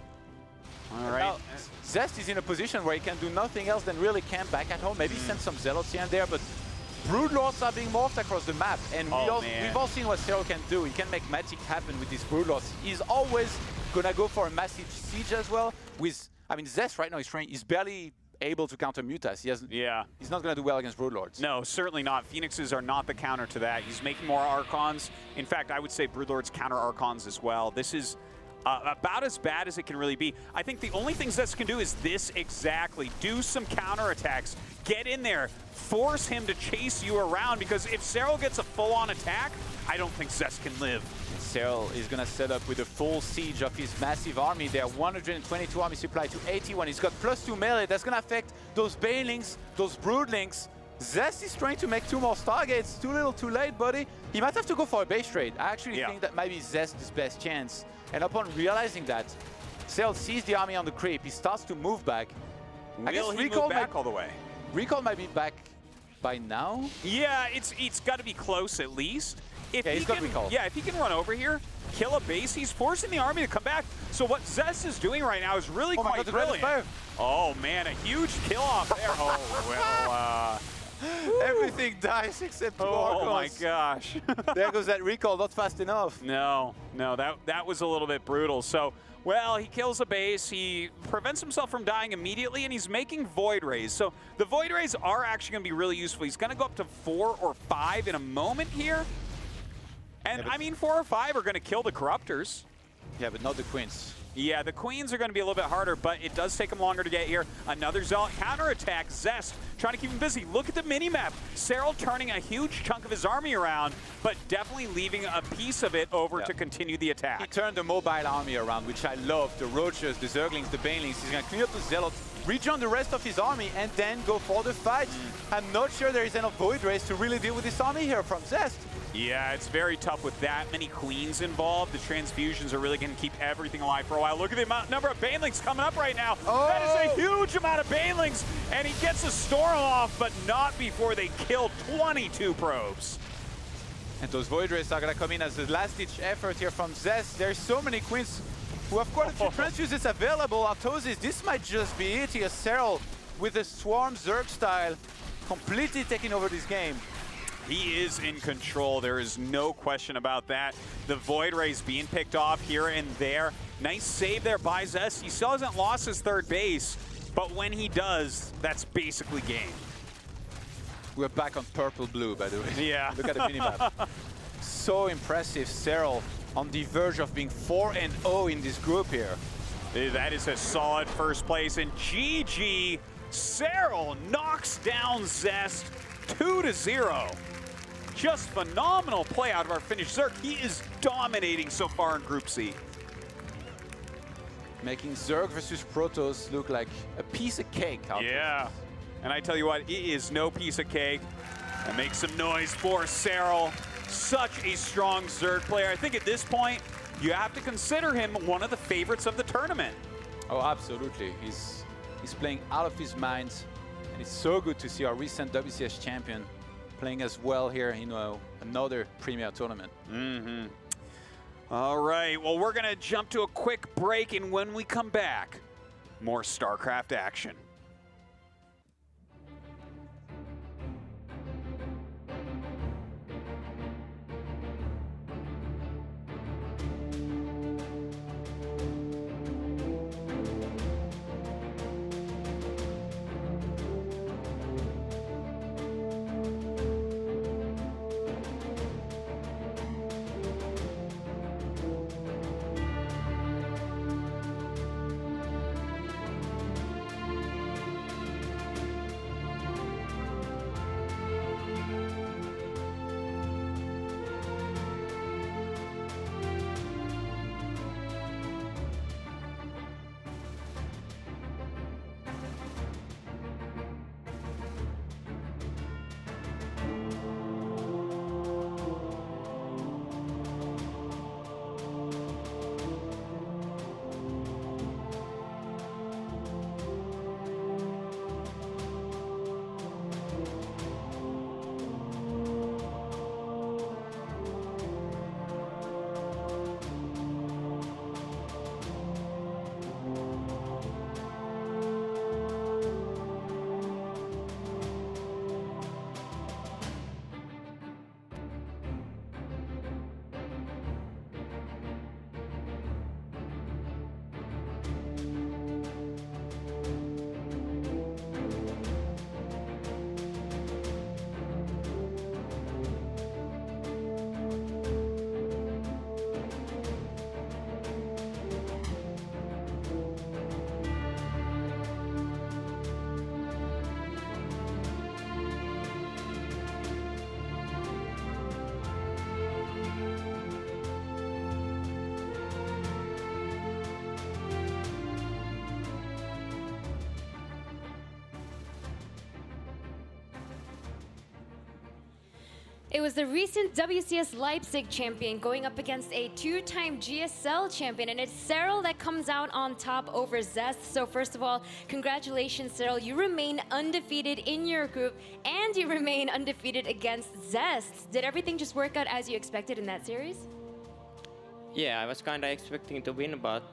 All right. Now, Zest is in a position where he can do nothing else than really camp back at home. Maybe send some Zealots here and there, but Broodlords are being morphed across the map. And we've all seen what Serral can do. He can make magic happen with these Broodlords. He's always going to go for a massive siege as well. I mean, Zest right now is barely able to counter Mutas. He's not going to do well against Broodlords. No, certainly not. Phoenixes are not the counter to that. He's making more Archons. In fact, I would say Broodlords counter Archons as well. This is about as bad as it can really be. I think the only thing Zest can do is this exactly. Do some counterattacks. Get in there. Force him to chase you around, because if Serral gets a full-on attack, I don't think Zest can live. Serral is going to set up with a full siege of his massive army. There are 122 army supply to 81. He's got +2 melee. That's going to affect those Banelings, those Broodlings. Zest is trying to make 2 more Stargates. Too little, too late, buddy. He might have to go for a base trade. I actually think that might be Zest's best chance. And upon realizing that, Serral sees the army on the creep. He starts to move back. Will he move back all the way? Recall might be back by now. Yeah, it's got to be close at least. If he's got recall. Yeah, if he can run over here, kill a base, he's forcing the army to come back. So what Zest is doing right now is really quite brilliant. Oh man, a huge kill off there. Oh well. Everything dies except 2 Archons. Oh my gosh. There goes that recall, not fast enough. No, that was a little bit brutal. So, well, he kills a base, he prevents himself from dying immediately, and he's making Void Rays. So the Void Rays are actually going to be really useful. He's going to go up to 4 or 5 in a moment here. And I mean, 4 or 5 are going to kill the Corruptors. Yeah, but not the Queens. Yeah, the Queens are going to be a little bit harder, but it does take them longer to get here. Another Zealot counterattack. Zest trying to keep him busy. Look at the mini-map. Serral turning a huge chunk of his army around, but definitely leaving a piece of it over to continue the attack. He turned the mobile army around, which I love. The Roaches, the Zerglings, the Banelings. He's going to clean up the Zealots, rejoin the rest of his army, and then go for the fight. I'm not sure there is enough Void Rays to really deal with this army here from Zest. Yeah, it's very tough with that many Queens involved. The transfusions are really going to keep everything alive for a while. Look at the number of Banelings coming up right now. Oh. That is a huge amount of Banelings, and he gets a storm off, but not before they kill 22 probes. And those Void Rays are going to come in as the last-ditch effort here from Zest. There's so many Queens who have quite a few transfuses available. Artosis, this might just be it here. Serral with the Swarm Zerg style completely taking over this game. He is in control. There is no question about that. The Void Rays being picked off here and there. Nice save there by Zest. He still hasn't lost his 3rd base, but when he does, that's basically game. We're back on purple-blue, by the way. Yeah. Look at the minimap. So impressive. Serral on the verge of being 4-0 in this group here. That is a solid first place. And GG, Serral knocks down Zest 2-0. Just phenomenal play out of our Finnish Zerg. He is dominating so far in Group C. Making Zerg versus Protoss look like a piece of cake. Yeah. And I tell you what, it is no piece of cake. And make some noise for Serral. Such a strong Zerg player. I think at this point, you have to consider him one of the favorites of the tournament. Oh, absolutely. He's playing out of his mind. And it's so good to see our recent WCS champion playing as well here in another premier tournament. All right, well, we're going to jump to a quick break, and when we come back, more StarCraft action. It was the recent WCS Leipzig champion going up against a two-time GSL champion, and it's Serral that comes out on top over Zest. So first of all, congratulations, Serral. You remain undefeated in your group, and you remain undefeated against Zest. Did everything just work out as you expected in that series? Yeah, I was kind of expecting to win, but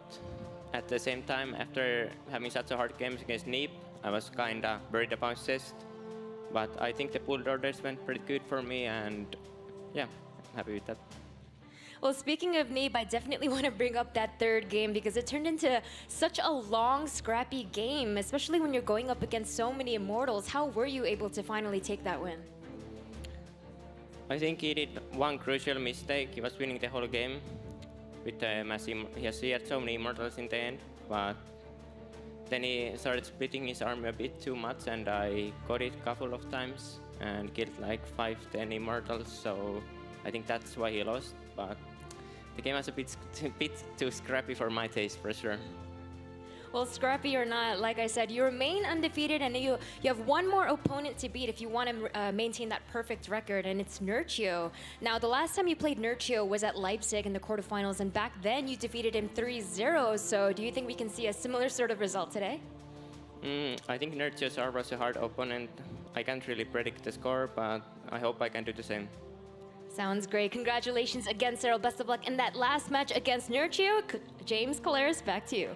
at the same time, after having such a hard games against Neep, I was kind of worried about Zest. But I think the pool orders went pretty good for me, and yeah, I'm happy with that. Well, speaking of Neep, I definitely want to bring up that third game because it turned into such a long, scrappy game, especially when you're going up against so many Immortals. How were you able to finally take that win? I think he did one crucial mistake. He was winning the whole game with the massive. He had so many Immortals in the end, but then he started splitting his army a bit too much, and I got it a couple of times and killed like 5-10 Immortals, so I think that's why he lost. But the game was a bit too scrappy for my taste, for sure. Well, scrappy or not, like I said, you remain undefeated, and you have one more opponent to beat if you want to maintain that perfect record, and it's Nurchio. Now, the last time you played Nurchio was at Leipzig in the quarterfinals, and back then you defeated him 3-0. So do you think we can see a similar sort of result today? I think Nurchio was a hard opponent. I can't really predict the score, but I hope I can do the same. Sounds great. Congratulations again, Serral. Best of luck in that last match against Nurchio. James Kaelaris, back to you.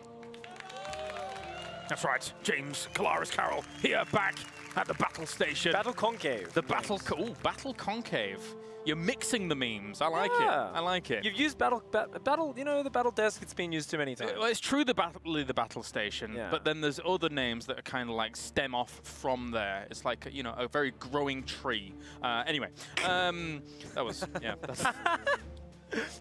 That's right, James, Kaelaris, Carrol, here back at the battle station. Battle Concave. The battle, battle concave. You're mixing the memes. I like it. I like it. You've used battle. You know, the battle desk. It's been used too many times. Well, it's true, the battle station. Yeah. But then there's other names that are kind of like stem off from there. It's like, you know, a very growing tree. Anyway, that was That's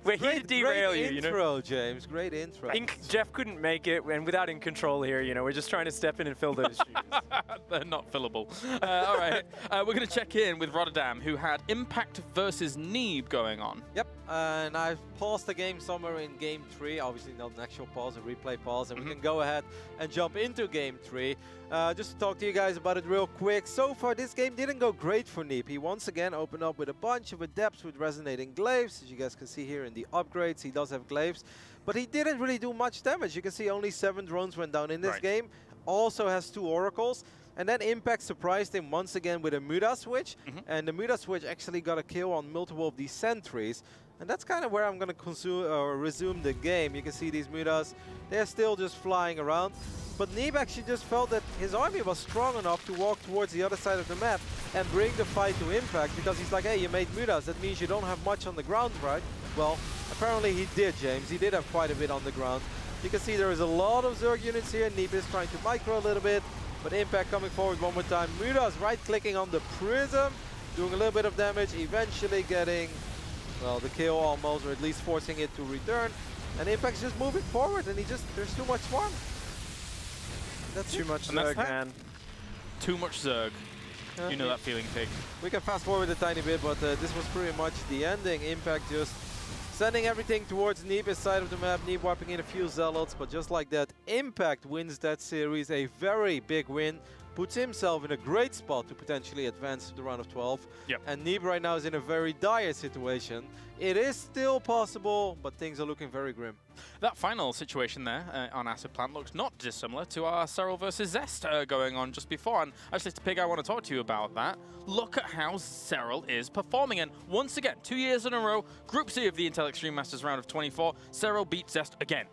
We're here to derail you, you know. Great intro, James. Great intro. Jeff couldn't make it, and without in control here, you know, we're just trying to step in and fill those shoes. They're not fillable. All right, we're going to check in with Rotterdam, who had Impact versus Neeb going on. Yep, and I've paused the game somewhere in Game 3. Obviously not an actual pause, a replay pause, and we can go ahead and jump into Game 3. Just to talk to you guys about it real quick. So far, this game didn't go great for Neeb. He once again opened up with a bunch of Adepts with Resonating Glaives. As you guys can see here in the upgrades, he does have Glaives. But he didn't really do much damage. You can see only 7 drones went down in this game. Also has 2 Oracles. And then Impact surprised him once again with a Muda switch. And the Muda switch actually got a kill on multiple of these sentries. And that's kind of where I'm going to resume the game. You can see these Mudas, they're still just flying around. But Neeb actually just felt that his army was strong enough to walk towards the other side of the map and bring the fight to Impact, because he's like, hey, you made Mudas, that means you don't have much on the ground, right? Well, apparently he did, James. He did have quite a bit on the ground. You can see there is a lot of Zerg units here. Neeb is trying to micro a little bit, but Impact coming forward one more time. Mudas right-clicking on the Prism, doing a little bit of damage, eventually getting, well, the kill almost, or at least forcing it to return. And Impact's just moving forward, and there's too much swarm. That's too much Zerg, man. Too much Zerg. You know that feeling, Pig. We can fast forward a tiny bit, but this was pretty much the ending. Impact just sending everything towards Neeb's side of the map. Neeb wiping in a few Zealots, but just like that, Impact wins that series. A very big win. Puts himself in a great spot to potentially advance to the round of 12. And Neeb right now is in a very dire situation. It is still possible, but things are looking very grim. That final situation there on Acid Plant looks not dissimilar to our Serral versus Zest going on just before. And actually, Pig, I want to talk to you about that. Look at how Serral is performing. And once again, 2 years in a row, Group C of the Intel Extreme Masters round of 24, Serral beat Zest again.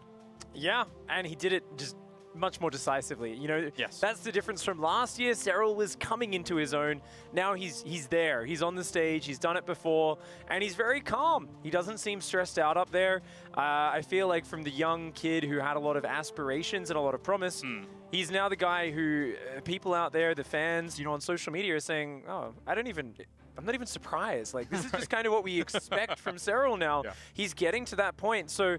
Yeah, and he did it just much more decisively. You know, that's the difference from last year. Serral was coming into his own. Now he's there. He's on the stage. He's done it before, and he's very calm. He doesn't seem stressed out up there. I feel like from the young kid who had a lot of aspirations and a lot of promise, he's now the guy who people out there, the fans, you know, on social media are saying, oh, I'm not even surprised. Like, this is just kind of what we expect from Serral now. He's getting to that point. So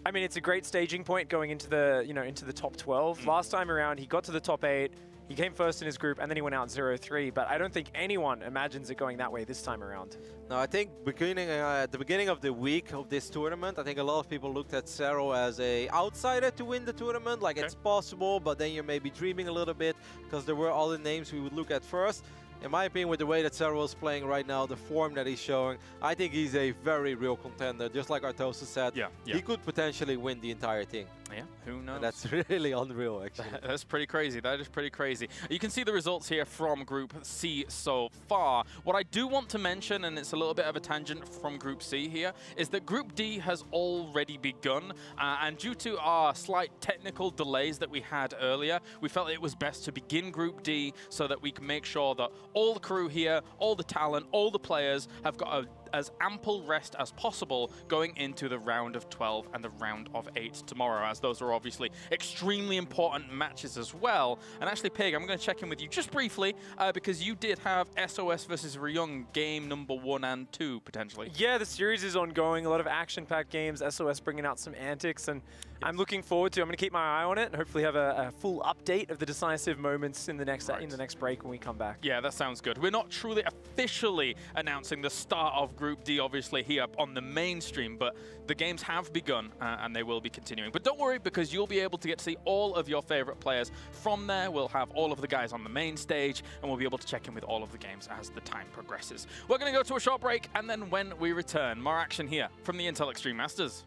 I mean, it's a great staging point going into the, into the top 12. Last time around, he got to the top 8. He came first in his group, and then he went out 0-3. But I don't think anyone imagines it going that way this time around. No, I think at the beginning of the week of this tournament, I think a lot of people looked at Serral as a outsider to win the tournament. Like, it's possible, but then you're maybe dreaming a little bit because there were other names we would look at first. In my opinion, with the way that Serral is playing right now, the form that he's showing, I think he's a very real contender. Just like Artosis said, he could potentially win the entire thing. Yeah, who knows? And that's really unreal, actually. That's pretty crazy. That is pretty crazy. You can see the results here from Group C so far. What I do want to mention, and it's a little bit of a tangent from Group C here, is that Group D has already begun. And due to our slight technical delays that we had earlier, we felt it was best to begin Group D so that we can make sure that all the crew here, all the talent, all the players have got as ample rest as possible going into the round of 12 and the round of 8 tomorrow, as those are obviously extremely important matches as well. And actually, Pig, I'm going to check in with you just briefly because you did have SOS versus Ryung game number 1 and 2 potentially. Yeah, the series is ongoing. A lot of action-packed games. SOS bringing out some antics, and I'm looking forward to. I'm going to keep my eye on it and hopefully have a full update of the decisive moments in the next break when we come back. Yeah, that sounds good. We're not truly officially announcing the start of Group D, obviously, here on the mainstream, but the games have begun and they will be continuing. But don't worry, because you'll be able to get to see all of your favorite players from there. We'll have all of the guys on the main stage, and we'll be able to check in with all of the games as the time progresses. We're going to go to a short break, and then when we return, more action here from the Intel Extreme Masters.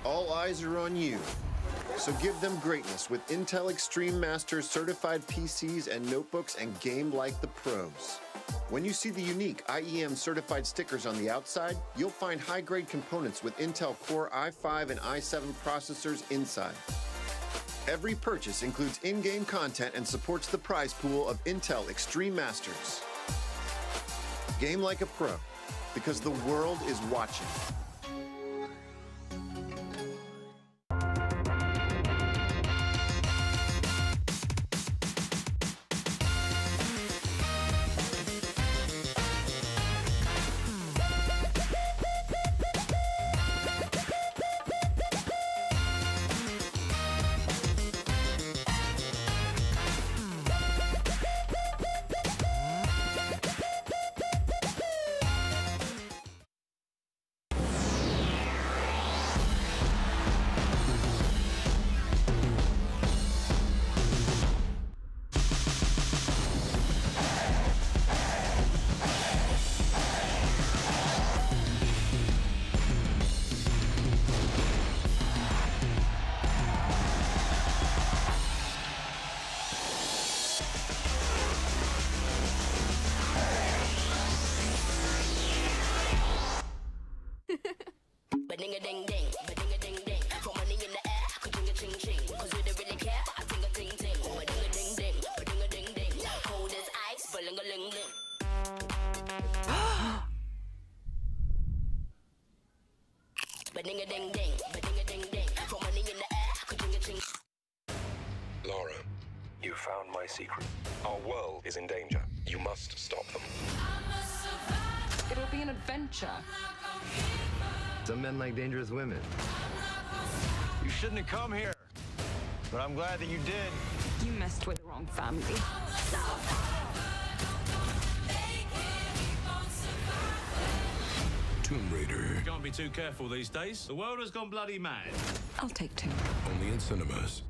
All eyes are on you. So give them greatness with Intel Extreme Masters certified PCs and notebooks and game like the pros. When you see the unique IEM certified stickers on the outside, you'll find high-grade components with Intel Core i5 and i7 processors inside. Every purchase includes in-game content and supports the prize pool of Intel Extreme Masters. Game like a pro, because the world is watching. Lara, you found my secret. Our world is in danger. You must stop them. It'll be an adventure. Some men like dangerous women. You shouldn't have come here, but I'm glad that you did. You messed with the wrong family. Tomb Raider. Can't be too careful these days. The world has gone bloody mad. I'll take 2. Only in cinemas.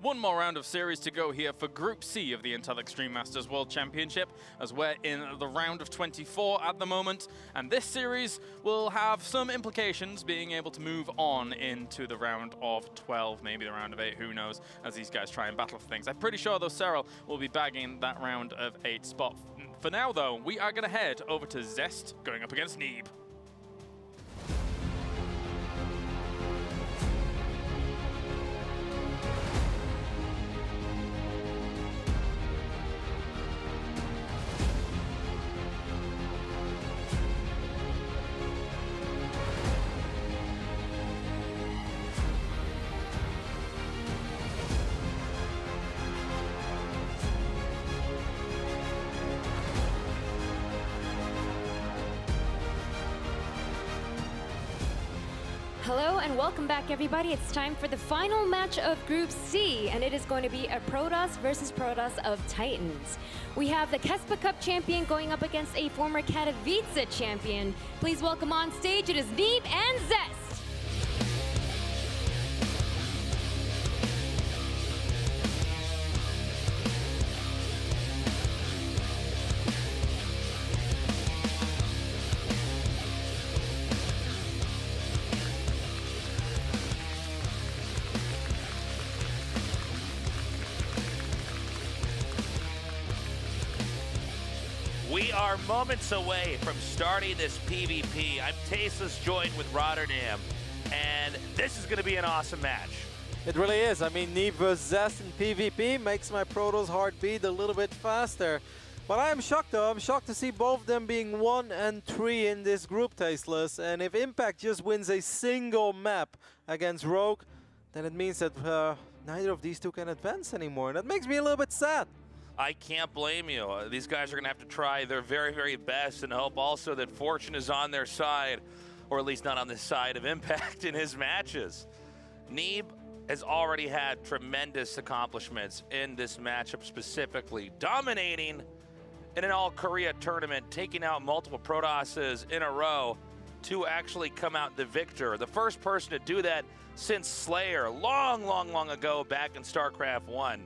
One more round of series to go here for Group C of the Intel Extreme Masters World Championship, as we're in the round of 24 at the moment. And this series will have some implications, being able to move on into the round of 12, maybe the round of 8, who knows, as these guys try and battle for things. I'm pretty sure, though, Serral will be bagging that round of 8 spot. For now, though, we are going to head over to Zest, going up against Neeb. Hello and welcome back, everybody. It's time for the final match of Group C, and it is going to be a Protoss versus Protoss of Titans. We have the Kespa Cup champion going up against a former Katowice champion. Please welcome on stage, it is Neeb and Zest. We are moments away from starting this PvP. I'm Tasteless, joined with Rotterdam, and this is going to be an awesome match. It really is. I mean, Neeb vs Zest in PvP makes my Protoss heart beat a little bit faster. But I am shocked, though. I'm shocked to see both of them being 1 and 3 in this group, Tasteless. And if Impact just wins a single map against Rogue, then it means that neither of these two can advance anymore. And that makes me a little bit sad. I can't blame you. These guys are going to have to try their very, very best and hope also that fortune is on their side, or at least not on the side of Impact in his matches. Neeb has already had tremendous accomplishments in this matchup specifically, dominating in an all-Korea tournament, taking out multiple Protosses in a row to actually come out the victor. The first person to do that since Slayer long, long, long ago back in StarCraft 1.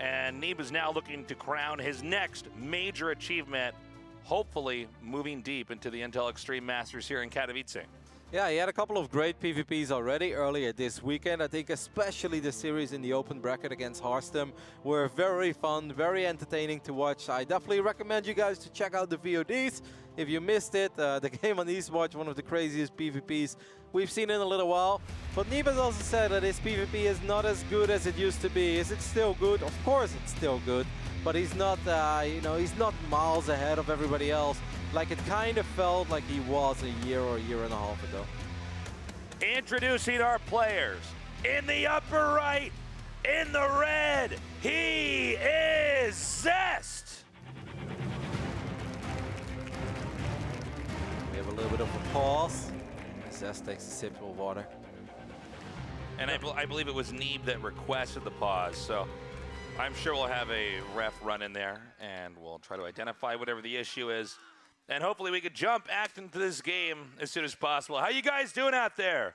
And Neeb is now looking to crown his next major achievement, hopefully moving deep into the Intel Extreme Masters here in Katowice. Yeah, he had a couple of great PvPs already earlier this weekend. I think especially the series in the open bracket against Harstem were very fun, very entertaining to watch. I definitely recommend you guys to check out the VODs. If you missed it, the game on Eastwatch, one of the craziest PvPs we've seen in a little while. But Neeb has also said that his PvP is not as good as it used to be. Is it still good? Of course it's still good, but he's not, he's not miles ahead of everybody else, like it kind of felt like he was a year or a year and a half ago. Introducing our players. In the upper right, in the red, he is Zest. We have a little bit of a pause. Zest takes a sip of water. And I believe it was Neeb that requested the pause, so I'm sure we'll have a ref run in there, and we'll try to identify whatever the issue is. And hopefully we could jump act into this game as soon as possible. How you guys doing out there?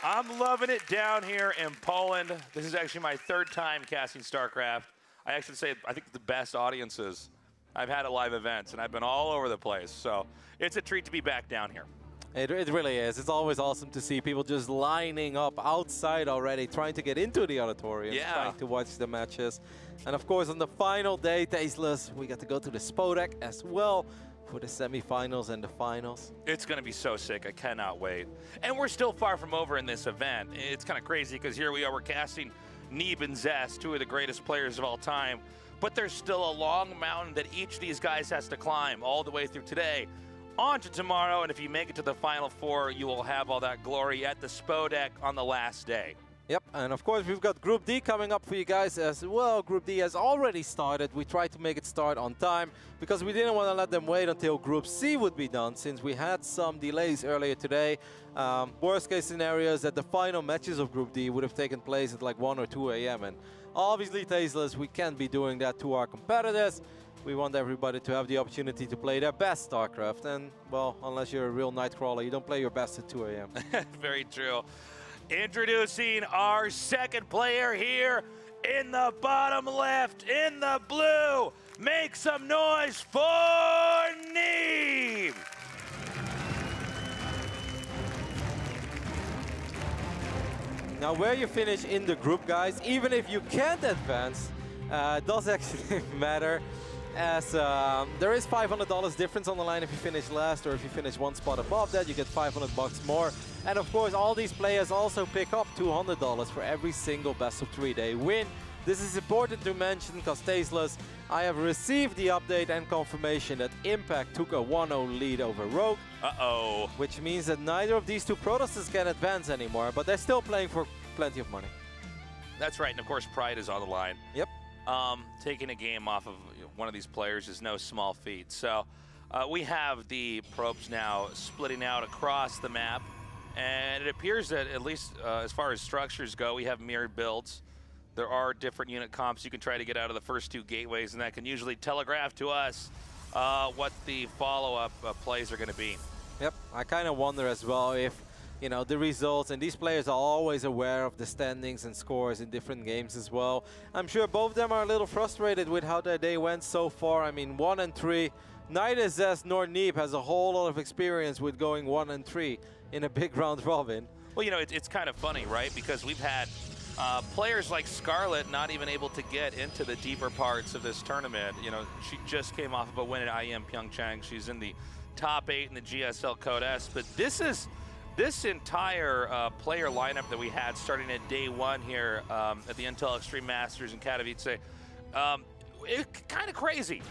I'm loving it down here in Poland. This is actually my 3rd time casting StarCraft. I actually say I think the best audiences I've had at live events, and I've been all over the place. So it's a treat to be back down here. It really is. It's always awesome to see people just lining up outside already, trying to get into the auditorium, trying to watch the matches. And of course, on the final day, Tasteless, we got to go to the Spodek as well for the semifinals and the finals. It's going to be so sick. I cannot wait. And we're still far from over in this event. It's kind of crazy because here we are, we're casting Neeb and Zest, 2 of the greatest players of all time. But there's still a long mountain that each of these guys has to climb all the way through today, on to tomorrow, and if you make it to the Final 4, you will have all that glory at the Spodek on the last day. Yep, and of course we've got Group D coming up for you guys as well. Group D has already started. We tried to make it start on time because we didn't want to let them wait until Group C would be done, since we had some delays earlier today. Worst case scenario is that the final matches of Group D would have taken place at like 1 or 2 a.m. and obviously, Tasteless, we can't be doing that to our competitors. We want everybody to have the opportunity to play their best StarCraft. And, well, unless you're a real Nightcrawler, you don't play your best at 2 a.m. Very true. Introducing our second player here in the bottom left, in the blue. Make some noise for Neeb. Now where you finish in the group, guys, even if you can't advance, does actually matter, as there is $500 difference on the line if you finish last, or if you finish one spot above that, you get $500 more. And of course, all these players also pick up $200 for every single best of 3 they win. This is important to mention because Tasteless, I have received the update and confirmation that Impact took a 1-0 lead over Rogue. Uh-oh. Which means that neither of these two Protosses can advance anymore, but they're still playing for plenty of money. That's right, and of course Pride is on the line. Yep. Taking a game off of one of these players is no small feat. So we have the probes now splitting out across the map, and it appears that at least as far as structures go, we have mirrored builds. There are different unit comps you can try to get out of the first two gateways, and that can usually telegraph to us what the follow-up plays are going to be. Yep, I kind of wonder as well if, you know, the results, and these players are always aware of the standings and scores in different games as well. I'm sure both of them are a little frustrated with how their day went so far. I mean, 1 and 3. Neither Zest nor Neeb has a whole lot of experience with going 1 and 3 in a big round robin. Well, you know, it's kind of funny, right? Because we've had players like Scarlet not even able to get into the deeper parts of this tournament. You know, she just came off of a win at IEM Pyeongchang. She's in the top 8 in the GSL Code S. But this entire player lineup that we had starting at day 1 here at the Intel Extreme Masters in Katowice, it's kind of crazy.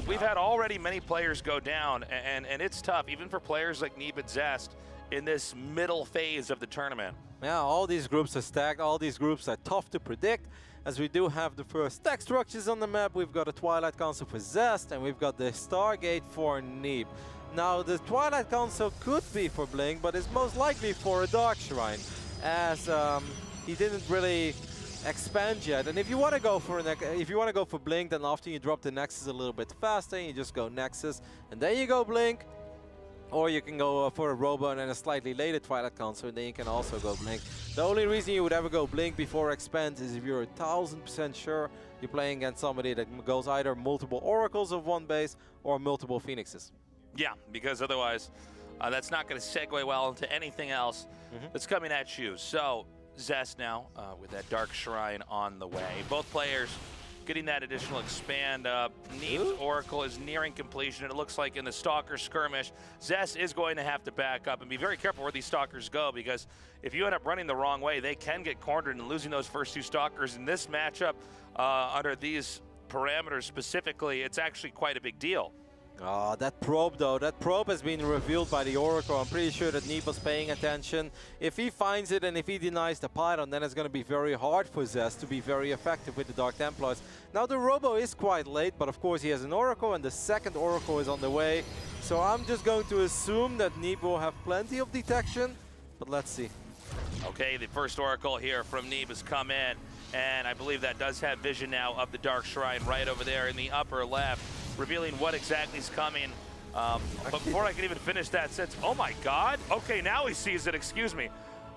We've had already many players go down, and it's tough, even for players like Neeb and Zest in this middle phase of the tournament. Yeah, all these groups are stacked. All these groups are tough to predict, as we do have the first stack structures on the map. We've got a Twilight Council for Zest, and we've got the Stargate for Neeb. Now, the Twilight Council could be for Blink, but it's most likely for a Dark Shrine, as he didn't really expand yet. And if you want to go for Blink, then after you drop the Nexus a little bit faster, you just go Nexus, and then you go Blink. Or you can go for a Robo and then a slightly later Twilight Council, and then you can also go Blink. The only reason you would ever go Blink before Expand is if you're 1000% sure you're playing against somebody that goes either multiple Oracles of one base or multiple Phoenixes. Yeah, because otherwise that's not going to segue well into anything else that's coming at you. So Zest now with that Dark Shrine on the way. Both players getting that additional expand up. Neeb's Oracle is nearing completion. It looks like in the Stalker skirmish, Zest is going to have to back up and be very careful where these Stalkers go, because if you end up running the wrong way, they can get cornered, and losing those first 2 Stalkers in this matchup under these parameters specifically, it's actually quite a big deal. Oh, that probe though, that probe has been revealed by the Oracle. I'm pretty sure that Neeb was paying attention. If he finds it and if he denies the Python, then it's going to be very hard for Zest to be very effective with the Dark Templars. Now the Robo is quite late, but of course he has an Oracle, and the second Oracle is on the way. So I'm just going to assume that Neeb will have plenty of detection, but let's see. Okay, the first Oracle here from Neeb has come in, and I believe that does have vision now of the Dark Shrine right over there in the upper left, revealing what exactly is coming. But before I can even finish that sentence, oh my God. Okay, now he sees it, excuse me.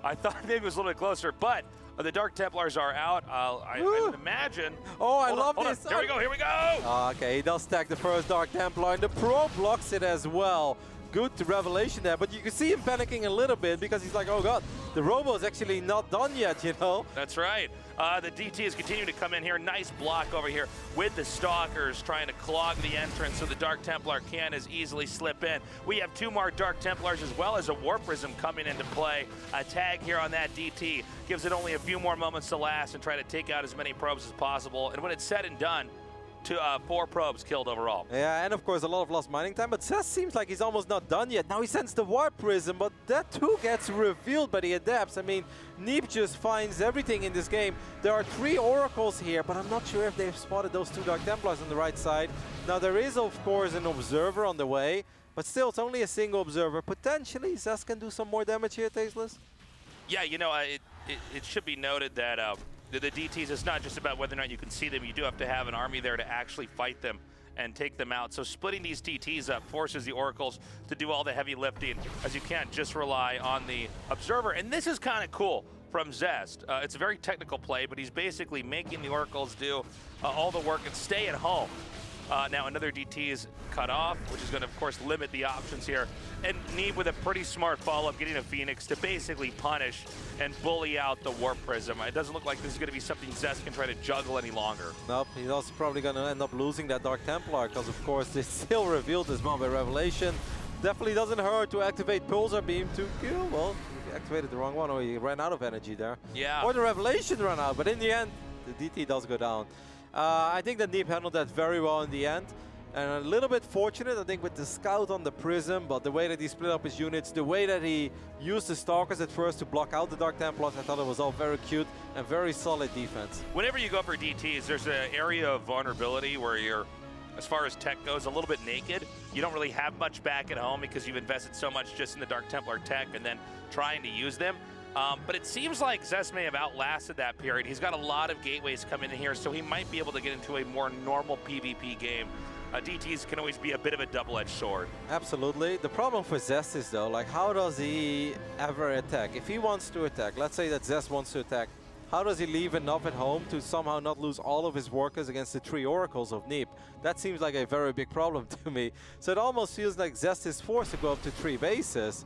I thought maybe it was a little bit closer, but the Dark Templars are out. I would imagine. Oh, I love this. Here we go, here we go. Okay, he does stack the first Dark Templar, and the Pro blocks it as well. Good revelation there, but you can see him panicking a little bit because he's like, oh God, the Robo is actually not done yet, you know? That's right. The DT is continuing to come in here. Nice block over here with the Stalkers trying to clog the entrance so the Dark Templar can as easily slip in. We have 2 more Dark Templars as well as a Warp Prism coming into play. A tag here on that DT gives it only a few more moments to last and try to take out as many probes as possible. And when it's said and done, 4 probes killed overall. Yeah, and of course a lot of lost mining time, but Zest seems like he's almost not done yet. Now he sends the Warp Prism, but that too gets revealed by the Adepts. I mean, Neeb just finds everything in this game. There are 3 Oracles here, but I'm not sure if they've spotted those 2 Dark Templars on the right side. Now there is of course an Observer on the way, but still it's only a single Observer. Potentially Zest can do some more damage here, Tasteless. Yeah, you know, it should be noted that the DTs, it's not just about whether or not you can see them. You do have to have an army there to actually fight them and take them out. So splitting these DTs up forces the Oracles to do all the heavy lifting, as you can't just rely on the Observer. And this is kind of cool from Zest. It's a very technical play, but he's basically making the Oracles do all the work and stay at home. Now another DT is cut off, which is going to, of course, limit the options here. And Neeb with a pretty smart follow-up, getting a Phoenix to basically punish and bully out the Warp Prism. It doesn't look like this is going to be something Zest can try to juggle any longer. Nope, he's also probably going to end up losing that Dark Templar, because, of course, it's still revealed as well by Revelation. Definitely doesn't hurt to activate Pulsar Beam to kill. Well, he activated the wrong one, or he ran out of energy there. Yeah. Or the Revelation ran out, but in the end, the DT does go down. I think that Neeb handled that very well in the end. And a little bit fortunate, I think, with the Scout on the Prism, but the way that he split up his units, the way that he used the Stalkers at first to block out the Dark Templars, I thought it was all very cute and very solid defense. Whenever you go for DTs, there's an area of vulnerability where you're, as far as tech goes, a little bit naked. You don't really have much back at home because you've invested so much just in the Dark Templar tech and then trying to use them. But it seems like Zest may have outlasted that period. He's got a lot of gateways coming in here, so he might be able to get into a more normal PvP game. DTs can always be a bit of a double-edged sword. Absolutely. The problem for Zest is, though, like, how does he ever attack? If he wants to attack, let's say that Zest wants to attack, how does he leave enough at home to somehow not lose all of his workers against the 3 Oracles of Neeb? That seems like a very big problem to me. So it almost feels like Zest is forced to go up to 3 bases.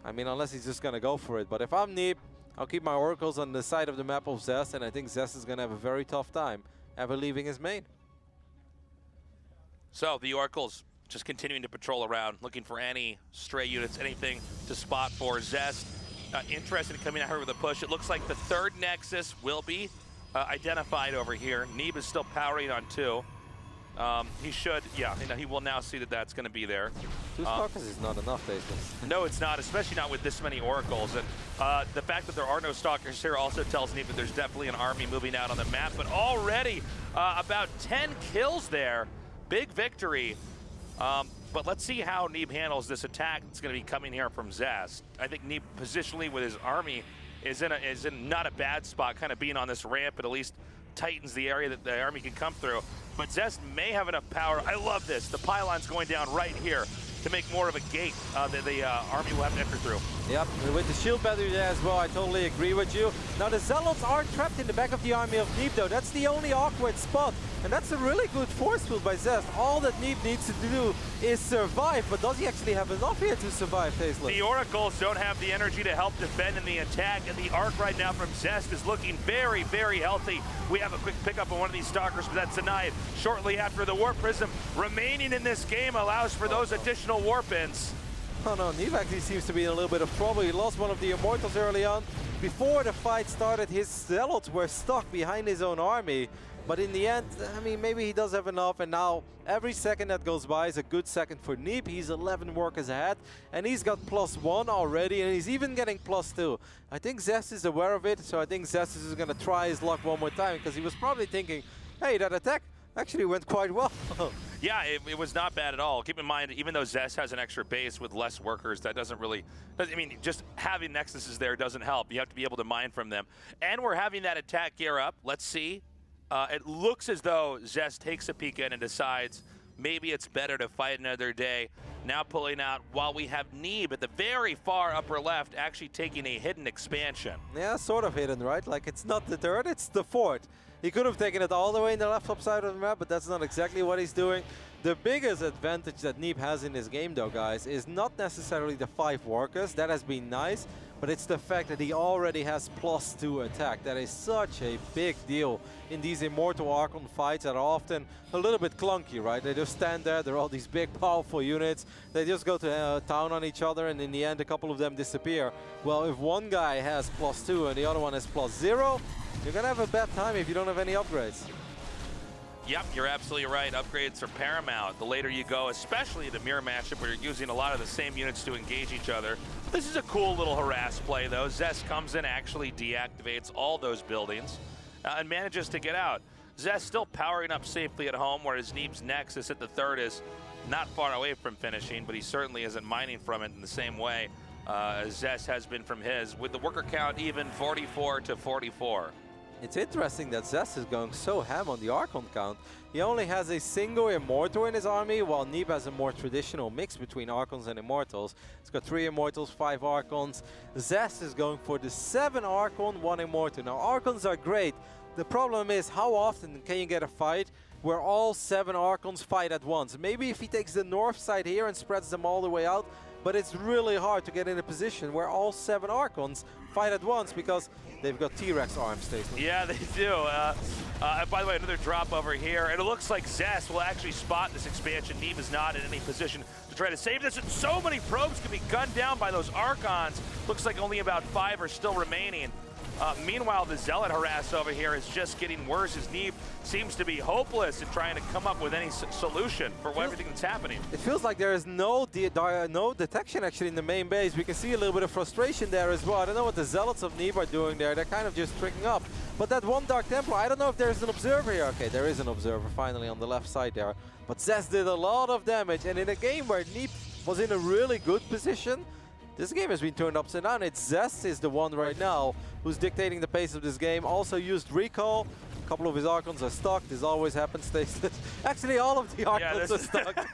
I mean, unless he's just going to go for it. But if I'm Neeb, I'll keep my Oracles on the side of the map of Zest, and I think Zest is going to have a very tough time ever leaving his main. So the Oracles just continuing to patrol around, looking for any stray units, anything to spot for Zest. Interested in coming out here with a push. It looks like the 3rd Nexus will be identified over here. Neeb is still powering on 2. He should, yeah, he will now see that that's going to be there. 2 Stalkers is not enough, Tasteless. No, it's not, especially not with this many Oracles. And the fact that there are no Stalkers here also tells Neeb that there's definitely an army moving out on the map. But already about 10 kills there. Big victory. But let's see how Neeb handles this attack that's going to be coming here from Zest. I think Neeb positionally with his army is in not a bad spot, kind of being on this ramp. It at least tightens the area that the army can come through. But Zest may have enough power. I love this. The pylon's going down right here to make more of a gate that the army will have to enter through. Yep, with the shield battery there as well, I totally agree with you. Now the Zealots are trapped in the back of the army of Neeb, though. That's the only awkward spot. And that's a really good force field by Zest. All that Neeb needs to do is survive, but does he actually have enough here to survive, Tasteless? The Oracles don't have the energy to help defend in the attack, and the arc right now from Zest is looking very, very healthy. We have a quick pickup on one of these Stalkers, but that's denied shortly after the Warp Prism remaining in this game allows for those additional warp-ins. Oh no, Neeb actually seems to be in a little bit of trouble. He lost one of the Immortals early on. Before the fight started, his Zealots were stuck behind his own army. But in the end, I mean, maybe he does have enough, and now every second that goes by is a good second for Neeb. He's 11 workers ahead, and he's got +1 already, and he's even getting +2. I think Zest is aware of it, so I think Zest is going to try his luck one more time, because he was probably thinking, hey, that attack actually went quite well. Yeah, it was not bad at all. Keep in mind, even though Zest has an extra base with less workers, that doesn't really, I mean, just having Nexuses there doesn't help. You have to be able to mine from them. And we're having that attack gear up. Let's see. It looks as though Zest takes a peek in and decides maybe it's better to fight another day. Now pulling out while we have Neeb at the very far upper left actually taking a hidden expansion. Yeah, sort of hidden, right? Like, it's not the 3rd, it's the 4th. He could have taken it all the way in the left top side of the map, but that's not exactly what he's doing. The biggest advantage that Neeb has in this game, though, guys, is not necessarily the 5 workers. That has been nice, but it's the fact that he already has +2 attack. That is such a big deal in these Immortal Archon fights that are often a little bit clunky, right? They just stand there, they're all these big, powerful units. They just go to town on each other, and in the end, a couple of them disappear. Well, if one guy has +2 and the other one has +0, you're going to have a bad time if you don't have any upgrades. Yep, you're absolutely right. Upgrades are paramount. The later you go, especially the mirror matchup where you're using a lot of the same units to engage each other. This is a cool little harass play, though. Zest comes in, actually deactivates all those buildings, and manages to get out. Zest still powering up safely at home, whereas Neeb's Nexus at the 3rd is not far away from finishing, but he certainly isn't mining from it in the same way as Zest has been from his, with the worker count even 44 to 44. It's interesting that Zest is going so ham on the Archon count. He only has a single Immortal in his army, while Neeb has a more traditional mix between Archons and Immortals. He's got 3 Immortals, 5 Archons. Zest is going for the 7 Archon, 1 Immortal. Now, Archons are great. The problem is, how often can you get a fight where all 7 Archons fight at once? Maybe if he takes the north side here and spreads them all the way out, but it's really hard to get in a position where all 7 Archons fight at once because they've got T-Rex arms, Tasteless. Yeah, they do. By the way, another drop over here, and it looks like Zest will actually spot this expansion. Neeb is not in any position to try to save this, and so many probes can be gunned down by those Archons. Looks like only about 5 are still remaining. Meanwhile, the Zealot harass over here is just getting worse as Neeb seems to be hopeless in trying to come up with any solution for everything that's happening. It feels like there is no detection actually in the main base. We can see a little bit of frustration there as well. I don't know what the Zealots of Neeb are doing there. They're kind of just tricking up. But that one Dark Templar, I don't know if there's an observer here. Okay, there is an observer finally on the left side there. But Zest did a lot of damage, and in a game where Neeb was in a really good position, this game has been turned upside down. It's Zest is the one right now who's dictating the pace of this game. Also used recall. A couple of his Archons are stuck. This always happens. Actually, all of the Archons are stuck.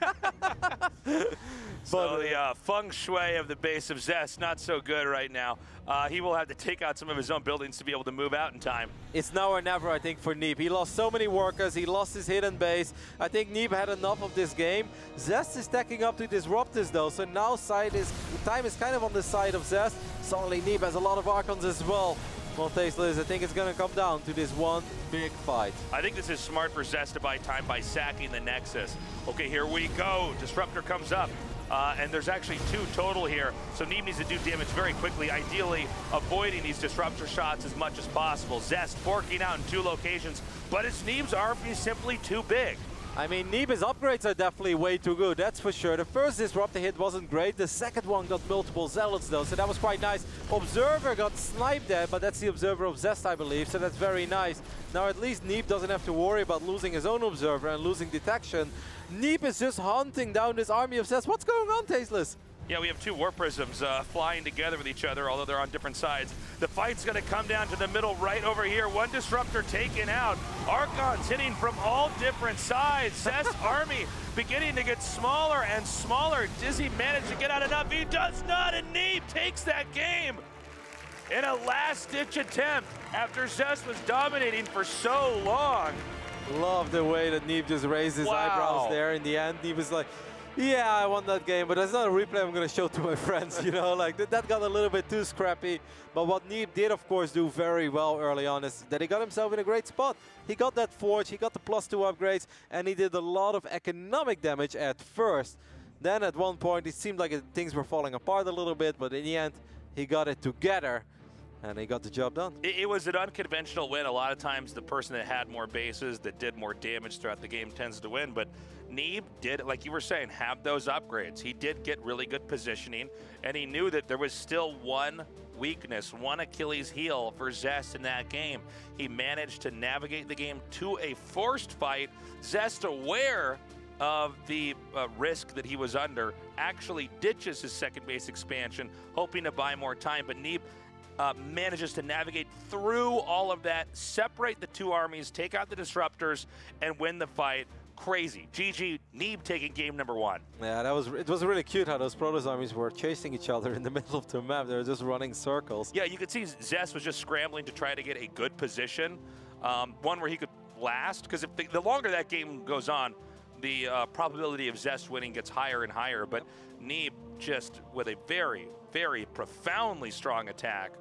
So the feng shui of the base of Zest, not so good right now. He will have to take out some of his own buildings to be able to move out in time. It's now or never, I think, for Neeb. He lost so many workers. He lost his hidden base. I think Neeb had enough of this game. Zest is stacking up to disrupt this, though. So now time is kind of on the side of Zest. Suddenly, Neeb has a lot of Archons as well. Well, Tasteless, I think it's going to come down to this one big fight. I think this is smart for Zest to buy time by sacking the Nexus. Okay, here we go. Disruptor comes up. And there's actually 2 total here, so Neeb needs to do damage very quickly, ideally avoiding these disruptor shots as much as possible. Zest forking out in 2 locations, but it's Neeb's army simply too big. I mean, Neeb's upgrades are definitely way too good, that's for sure. The first disruptor hit wasn't great, the second one got multiple Zealots though, so that was quite nice. Observer got sniped there, but that's the Observer of Zest, I believe, so that's very nice. Now at least Neeb doesn't have to worry about losing his own Observer and losing detection. Neeb is just hunting down this army of Zest. What's going on, Tasteless? Yeah, we have 2 War Prisms flying together with each other, although they're on different sides. The fight's going to come down to the middle right over here. One Disruptor taken out. Archons hitting from all different sides. Zest's army beginning to get smaller and smaller. Does he manage to get out enough? He does not, and Neeb takes that game in a last-ditch attempt after Zest was dominating for so long. Love the way that Neeb just raised his eyebrows there in the end. Neeb was like, yeah, I won that game, but that's not a replay I'm going to show to my friends, you know, like that got a little bit too scrappy. But what Neeb did, of course, do very well early on is that he got himself in a great spot. He got that forge, he got the +2 upgrades, and he did a lot of economic damage at first. Then at one point, it seemed like things were falling apart a little bit, but in the end, he got it together. And he got the job done. It was an unconventional win. A lot of times the person that had more bases, that did more damage throughout the game tends to win. But Neeb did, like you were saying, have those upgrades. He did get really good positioning, and he knew that there was still one weakness, one Achilles heel for Zest in that game. He managed to navigate the game to a forced fight. Zest, aware of the risk that he was under, actually ditches his second base expansion, hoping to buy more time. But Neeb manages to navigate through all of that, separate the 2 armies, take out the disruptors, and win the fight. Crazy. GG, Neeb taking game number 1. Yeah, it was really cute how those Protoss armies were chasing each other in the middle of the map. They were just running circles. Yeah, you could see Zest was just scrambling to try to get a good position, one where he could last, because if the longer that game goes on, the probability of Zest winning gets higher and higher. But Neeb, just with a very, very profoundly strong attack,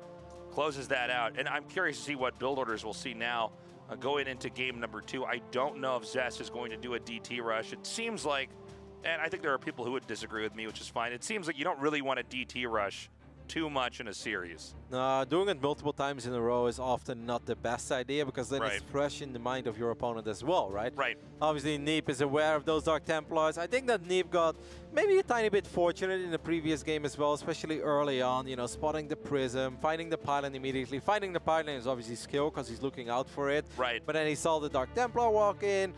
closes that out. And I'm curious to see what build orders we'll see now going into game number 2. I don't know if Zest is going to do a DT rush. It seems like, and I think there are people who would disagree with me, which is fine. It seems like you don't really want a DT rush too much in a series. Doing it multiple times in a row is often not the best idea, because then it's fresh in the mind of your opponent as well, right? Right. Obviously, Neeb is aware of those Dark Templars. I think that Neeb got maybe a tiny bit fortunate in the previous game as well, especially early on, you know, spotting the Prism, finding the pylon immediately. Finding the pylon is obviously skill, because he's looking out for it. Right. But then he saw the Dark Templar walk in.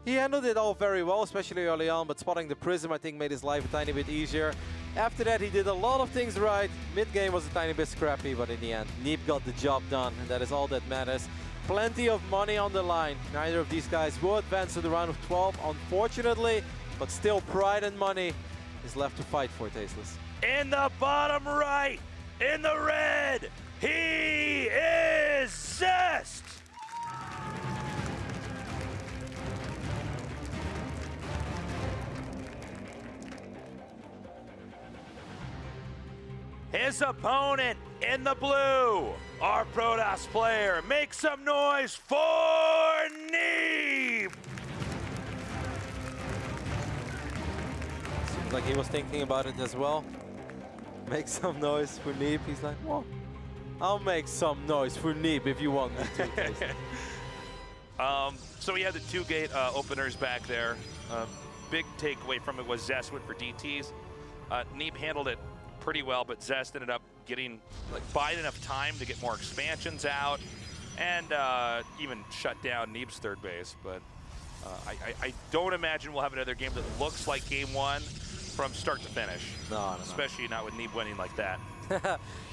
He handled it all very well, especially early on, but spotting the Prism, I think, made his life a tiny bit easier. After that, he did a lot of things right. Mid-game was a tiny bit scrappy, but in the end, Neeb got the job done, and that is all that matters. Plenty of money on the line. Neither of these guys will advance to the round of 12, unfortunately, but still pride and money is left to fight for, Tasteless. In the bottom right, in the red, he is Zest! His opponent in the blue, our Protoss player. Make some noise for Neeb! Seems like he was thinking about it as well. Make some noise for Neeb. He's like, well, I'll make some noise for Neeb if you want me to. So we had the 2 gate openers back there. Big takeaway from it was Zest went for DTs. Neeb handled it pretty well, but Zest ended up getting buying enough time to get more expansions out and even shut down Neeb's third base. But I don't imagine we'll have another game that looks like game 1 from start to finish. No. Especially not with Neeb winning like that.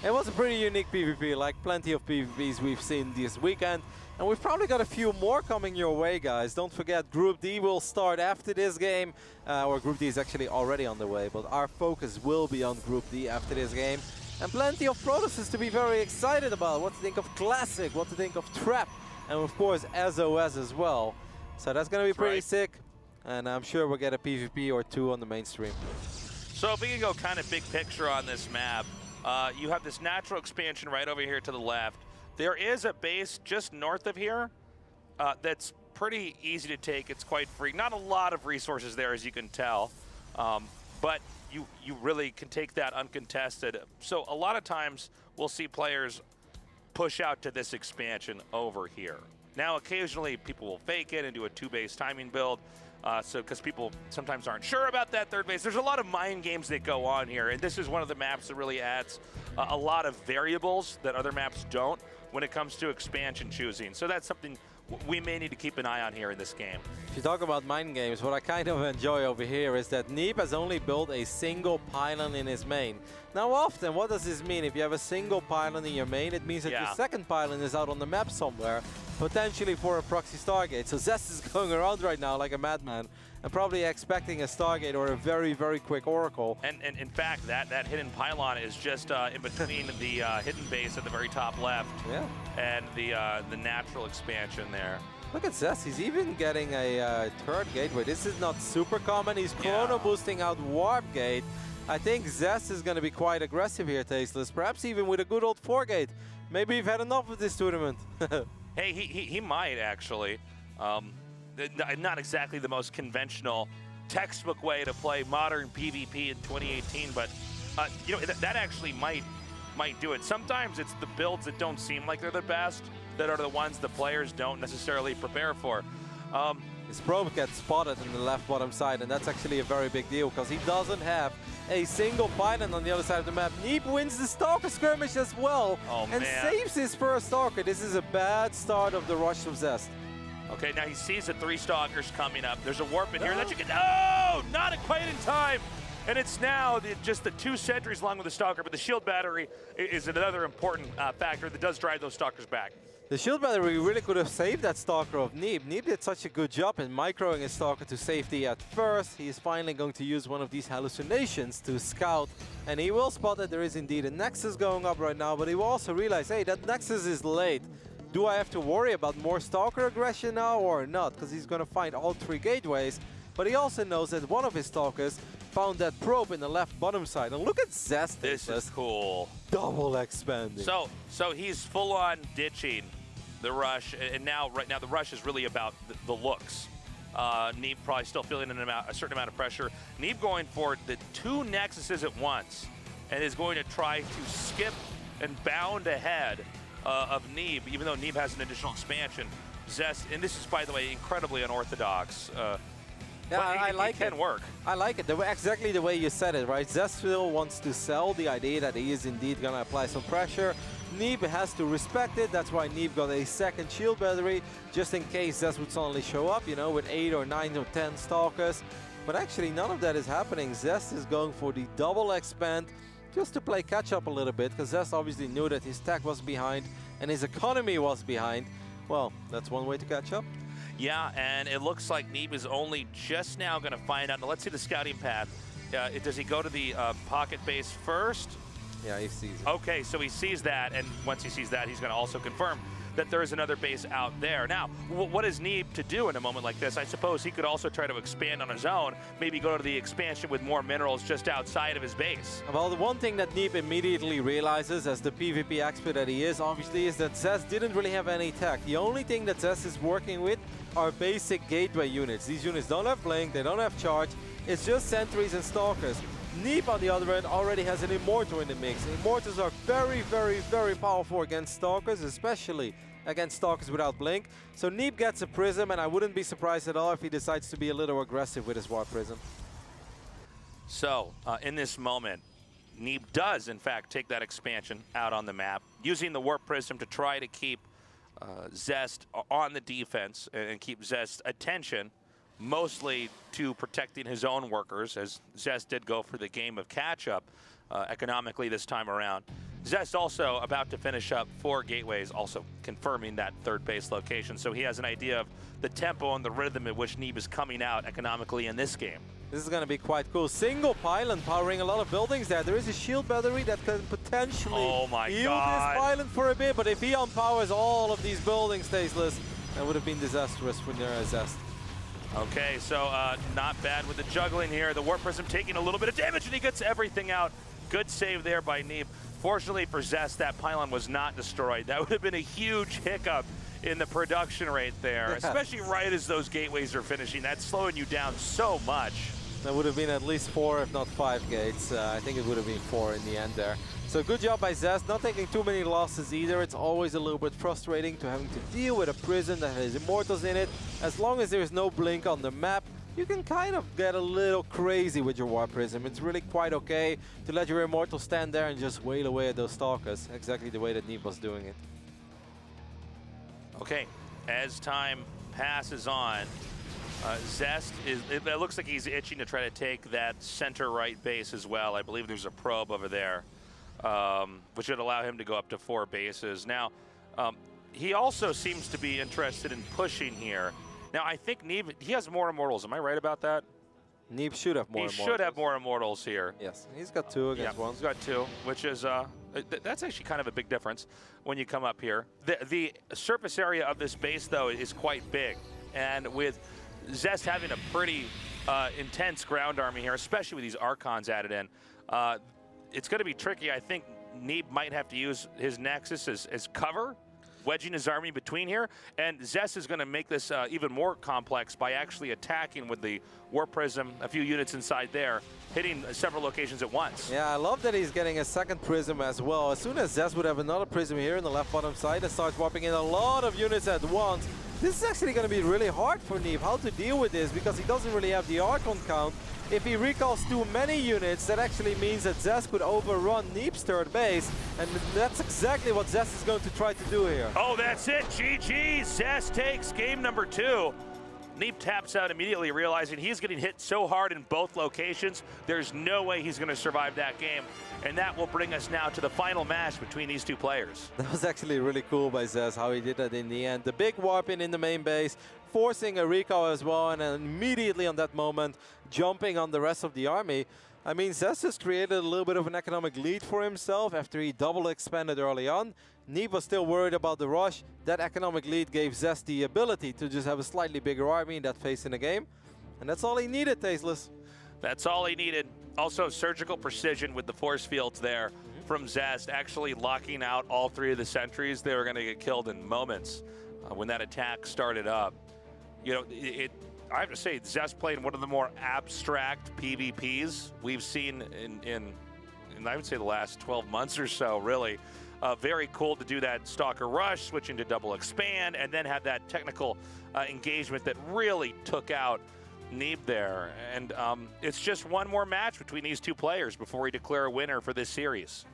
It was a pretty unique PvP, like plenty of PvPs we've seen this weekend. And we've probably got a few more coming your way, guys. Don't forget, Group D will start after this game. Or Group D is actually already on the way, but our focus will be on Group D after this game. And plenty of Protosses to be very excited about. What to think of Classic, what to think of Trap, and of course SOS as well. So that's going to be pretty sick. And I'm sure we'll get a PvP or 2 on the mainstream. So if we can go kind of big picture on this map, you have this natural expansion right over here to the left. There is a base just north of here that's pretty easy to take. It's quite free. Not a lot of resources there, as you can tell, but you really can take that uncontested. So a lot of times we'll see players push out to this expansion over here. Now occasionally people will fake it and do a 2-base timing build. So because people sometimes aren't sure about that third base. There's a lot of mind games that go on here, and this is one of the maps that really adds a lot of variables that other maps don't when it comes to expansion choosing. So that's something we may need to keep an eye on here in this game. If you talk about mind games, what I kind of enjoy over here is that Neeb has only built a single pylon in his main. Now often, what does this mean? If you have a single pylon in your main, it means that your second pylon is out on the map somewhere, potentially for a proxy Stargate. So Zest is going around right now like a madman and probably expecting a Stargate or a very, very quick Oracle. And in fact, that hidden pylon is just in between the hidden base at the very top left and the natural expansion there. Look at Zest, he's even getting a third gateway. This is not super common. He's chrono boosting out Warp Gate. I think Zest is going to be quite aggressive here, Tasteless. Perhaps even with a good old 4-gate. Maybe you've had enough of this tournament. Hey, he might actually. Not exactly the most conventional textbook way to play modern PvP in 2018, but you know, that actually might do it. Sometimes it's the builds that don't seem like they're the best that are the ones the players don't necessarily prepare for. His probe gets spotted in the left bottom side, and that's actually a very big deal because he doesn't have a single pylon on the other side of the map. Neeb wins the Stalker skirmish as well and saves his first Stalker. This is a bad start of the rush of Zest. Okay, now he sees the 3 Stalkers coming up. There's a warp in here that you can... Oh, not quite in time. And it's now just the 2 sentries along with the Stalker, but the shield battery is another important factor that does drive those Stalkers back. The shield battery really could have saved that Stalker of Neeb. Neeb did such a good job in microing his Stalker to safety at first. He is finally going to use one of these hallucinations to scout. And he will spot that there is indeed a Nexus going up right now, but he will also realize, hey, that Nexus is late. Do I have to worry about more Stalker aggression now or not? Because he's going to find all 3 gateways. But he also knows that one of his Stalkers found that probe in the left bottom side. And look at Zest. This is cool. Double expanding. So he's full on ditching the rush, and right now the rush is really about the looks. Neeb probably still feeling a certain amount of pressure. Neeb going for the 2 Nexuses at once, and is going to try to skip and bound ahead of Neeb, even though Neeb has an additional expansion. Zest, and this is, by the way, incredibly unorthodox. Yeah, I like it. It can work. I like it. Exactly the way you said it, right? Zest still wants to sell the idea that he is indeed going to apply some pressure. Neeb has to respect it. That's why Neeb got a second shield battery, just in case Zest would suddenly show up, you know, with 8 or 9 or 10 Stalkers. But actually, none of that is happening. Zest is going for the double expand just to play catch-up a little bit, because Zest obviously knew that his tech was behind and his economy was behind. Well, that's one way to catch up. Yeah, and it looks like Neeb is only just now going to find out. Now, let's see the scouting path. Does he go to the pocket base first? Yeah, he sees it. Okay, so he sees that, and once he sees that, he's going to also confirm that there is another base out there. Now, what is Neeb to do in a moment like this? I suppose he could also try to expand on his own, maybe go to the expansion with more minerals just outside of his base. Well, the one thing that Neeb immediately realizes, as the PvP expert that he is, obviously, is that Zest didn't really have any tech. The only thing that Zest is working with are basic gateway units. These units don't have blink, they don't have charge, it's just sentries and stalkers. Neeb, on the other end, already has an Immortal in the mix. Immortals are very, very, very powerful against Stalkers, especially against Stalkers without Blink. So Neeb gets a Prism, and I wouldn't be surprised at all if he decides to be a little aggressive with his Warp Prism. So, in this moment, Neeb does, in fact, take that expansion out on the map, using the Warp Prism to try to keep Zest on the defense and keep Zest's attention mostly to protecting his own workers, as Zest did go for the game of catch-up economically this time around. Zest also about to finish up 4 gateways, also confirming that third base location, so he has an idea of the tempo and the rhythm at which Neeb is coming out economically in this game. This is going to be quite cool. Single pylon powering a lot of buildings there. There is a shield battery that can potentially heal this pylon for a bit, but if he unpowers all of these buildings, Tasteless, that would have been disastrous for Zest. Okay, so not bad with the juggling here. The Warp Prism taking a little bit of damage, and he gets everything out. Good save there by Neeb. Fortunately for Zest, that pylon was not destroyed. That would have been a huge hiccup in the production rate there, especially right as those gateways are finishing. That's slowing you down so much. That would have been at least 4, if not 5 gates. I think it would have been 4 in the end there. So good job by Zest, not taking too many losses either. It's always a little bit frustrating to having to deal with a prison that has Immortals in it. As long as there's no blink on the map, you can kind of get a little crazy with your Warp Prism. It's really quite okay to let your Immortal stand there and just wail away at those Stalkers, exactly the way that Neeb was doing it. Okay, as time passes on, Zest, it looks like he's itching to try to take that center right base as well. I believe there's a probe over there, which would allow him to go up to 4 bases. Now, he also seems to be interested in pushing here. Now, I think Neeb, he has more Immortals. Am I right about that? Neeb should have more Immortals. He should have more Immortals here. Yes, he's got 2 against 1. He's got 2, which is, that's actually kind of a big difference when you come up here. The surface area of this base, though, is quite big. And with Zest having a pretty intense ground army here, especially with these Archons added in, it's going to be tricky. I think Neeb might have to use his Nexus as cover, wedging his army between here, and Zest is going to make this even more complex by actually attacking with the Warp Prism, a few units inside there, hitting several locations at once. Yeah, I love that he's getting a second Prism as well. As soon as Zest would have another Prism here in the left bottom side and starts warping in a lot of units at once, this is actually going to be really hard for Neeb, how to deal with this, because he doesn't really have the Archon count. If he recalls too many units, that actually means that Zest could overrun Neeb's third base, and that's exactly what Zest is going to try to do here. Oh, that's it, GG! Zest takes game number 2. Neeb taps out immediately, realizing he's getting hit so hard in both locations, there's no way he's going to survive that game. And that will bring us now to the final match between these 2 players. That was actually really cool by Zest, how he did that in the end. The big warp in the main base, forcing a recall as well, and then immediately on that moment, jumping on the rest of the army. I mean, Zest has created a little bit of an economic lead for himself after he double expanded early on. Neeb was still worried about the rush. That economic lead gave Zest the ability to just have a slightly bigger army in that phase in the game. And that's all he needed, Tasteless. That's all he needed. Also, surgical precision with the force fields there from Zest, actually locking out all 3 of the sentries. They were going to get killed in moments when that attack started up. You know, I have to say, Zest played one of the more abstract PvPs we've seen in I would say the last 12 months or so, really. Very cool to do that Stalker Rush, switching to double expand, and then have that technical engagement that really took out Neeb there. And it's just one more match between these 2 players before we declare a winner for this series.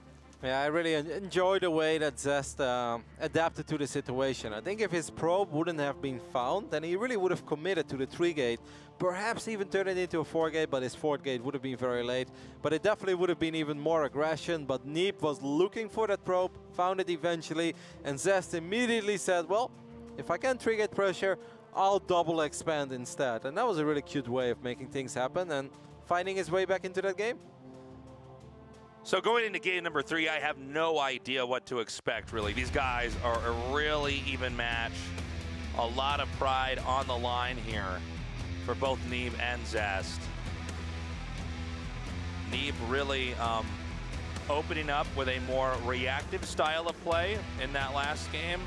Yeah, I really enjoy the way that Zest adapted to the situation. I think if his probe wouldn't have been found, then he really would have committed to the 3-gate. Perhaps even turn it into a 4-gate, but his 4th gate would have been very late. But it definitely would have been even more aggression. But Neep was looking for that probe, found it eventually, and Zest immediately said, well, if I can 3-gate pressure, I'll double expand instead. And that was a really cute way of making things happen and finding his way back into that game. So going into game number 3, I have no idea what to expect, really. These guys are a really even match. A lot of pride on the line here for both Neeb and Zest. Neeb really opening up with a more reactive style of play in that last game,